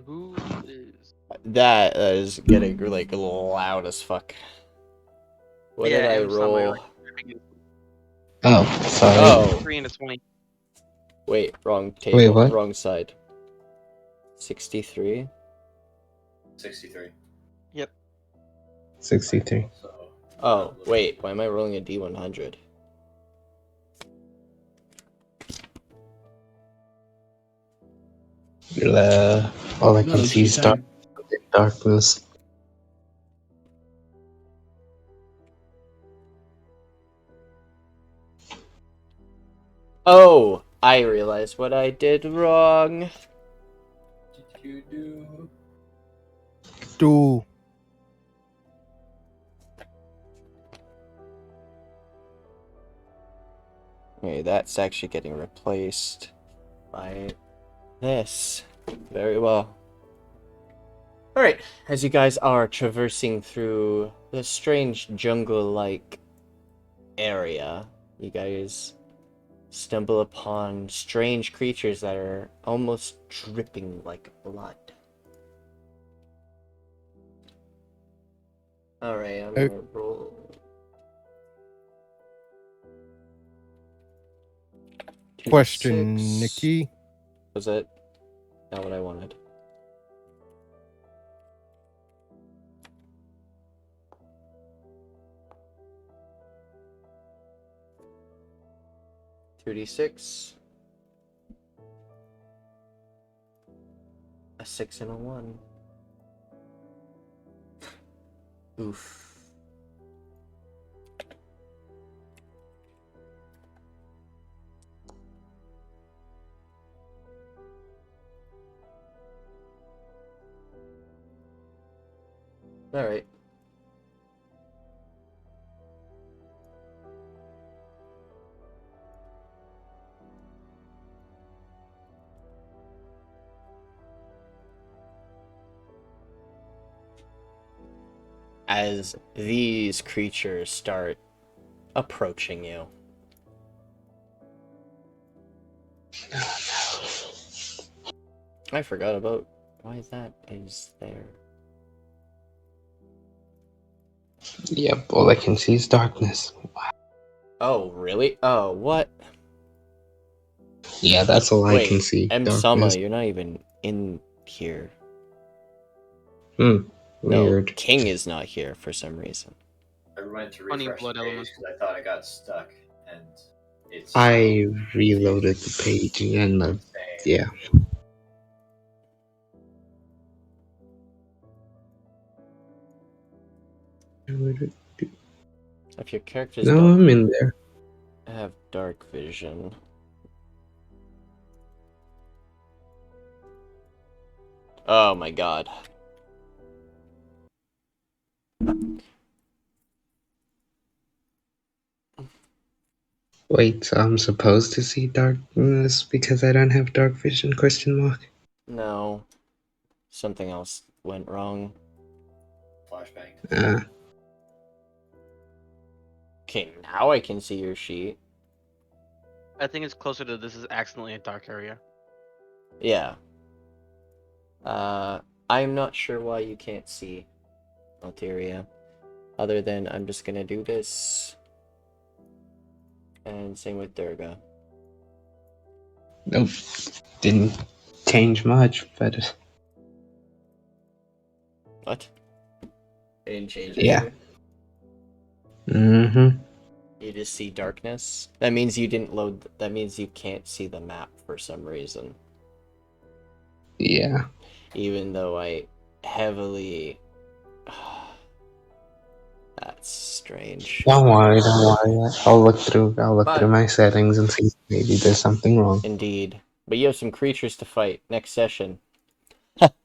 Who is? That is getting like a little loud as fuck. What did I I'm somewhere, roll? Oh, sorry. Oh, 3 and a 20. wait, wrong table, Wait, what? wrong side. 63? 63. 63. So. Oh, wait, why am I rolling a D100? All I No, can it's see is your turn. darkness. Oh, I realized what I did wrong. Did you do? Do. Okay, that's actually getting replaced by this. Very well. Alright, as you guys are traversing through the strange jungle-like area, you guys stumble upon strange creatures that are almost dripping like blood. Alright, I'm gonna roll. Question, 2d6. Nikki. Was it? Not what I wanted. Two D6. A 6 and a 1. Oof. Alright. As these creatures start approaching you. I forgot about why that is there. Yep, all I can see is darkness. Oh, really? Oh, what? Yeah, that's all I can Wait, see. Sama, Darkness. you're not even in here. Hmm. No, Weird. King is not here for some reason. I went to Funny refresh the blood page element. because I thought I got stuck, and it's I reloaded the page and saying Yeah. If your characters No, don't I'm in there. have dark vision. Oh my god. Wait, so I'm supposed to see darkness because I don't have dark vision? Question mark. No. Something else went wrong. Flashbang. Okay, now I can see your sheet. I think it's closer to this is accidentally a dark area. Yeah. I'm not sure why you can't see Alteria. Other than I'm just gonna do this. And same with Durga. Nope. Didn't change much, but What? I didn't change yeah. anything. Mm-hmm. You just see darkness. That means you didn't load. That means you can't see the map for some reason. Yeah. Even though I heavily. That's strange. Don't worry, don't worry. I'll look through But my settings and see if maybe there's something wrong. indeed. But you have some creatures to fight next session. Because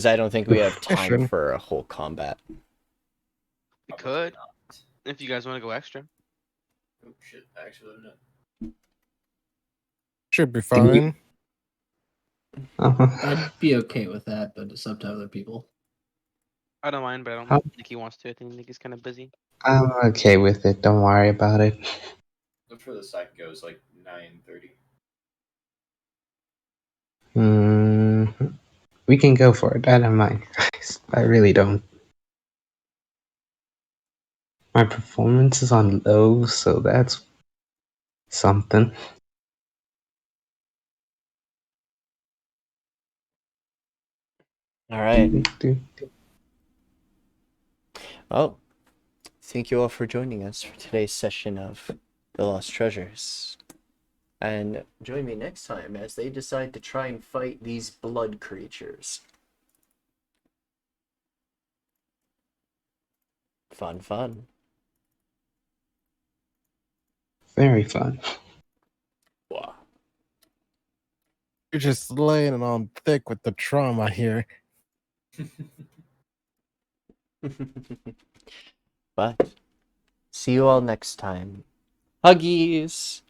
I don't think we have time Session. for a whole combat. We could, if you guys want to go extra. Oh shit! I actually loaded up. Should be Can you- fine. I'd be okay with that, but it's up to other people. I don't mind, but I don't How- think he wants to. I think he's kind of busy. I'm okay with it. Don't worry about it. Look for the site goes like 9:30. We can go for it. I don't mind, guys. I really don't. My performance is on low, so that's something. All right. Well, thank you all for joining us for today's session of The Lost Treasures. And join me next time as they decide to try and fight these blood creatures. Fun, fun. Very fun. Wow. You're just laying it on thick with the trauma here. But see you all next time. Huggies!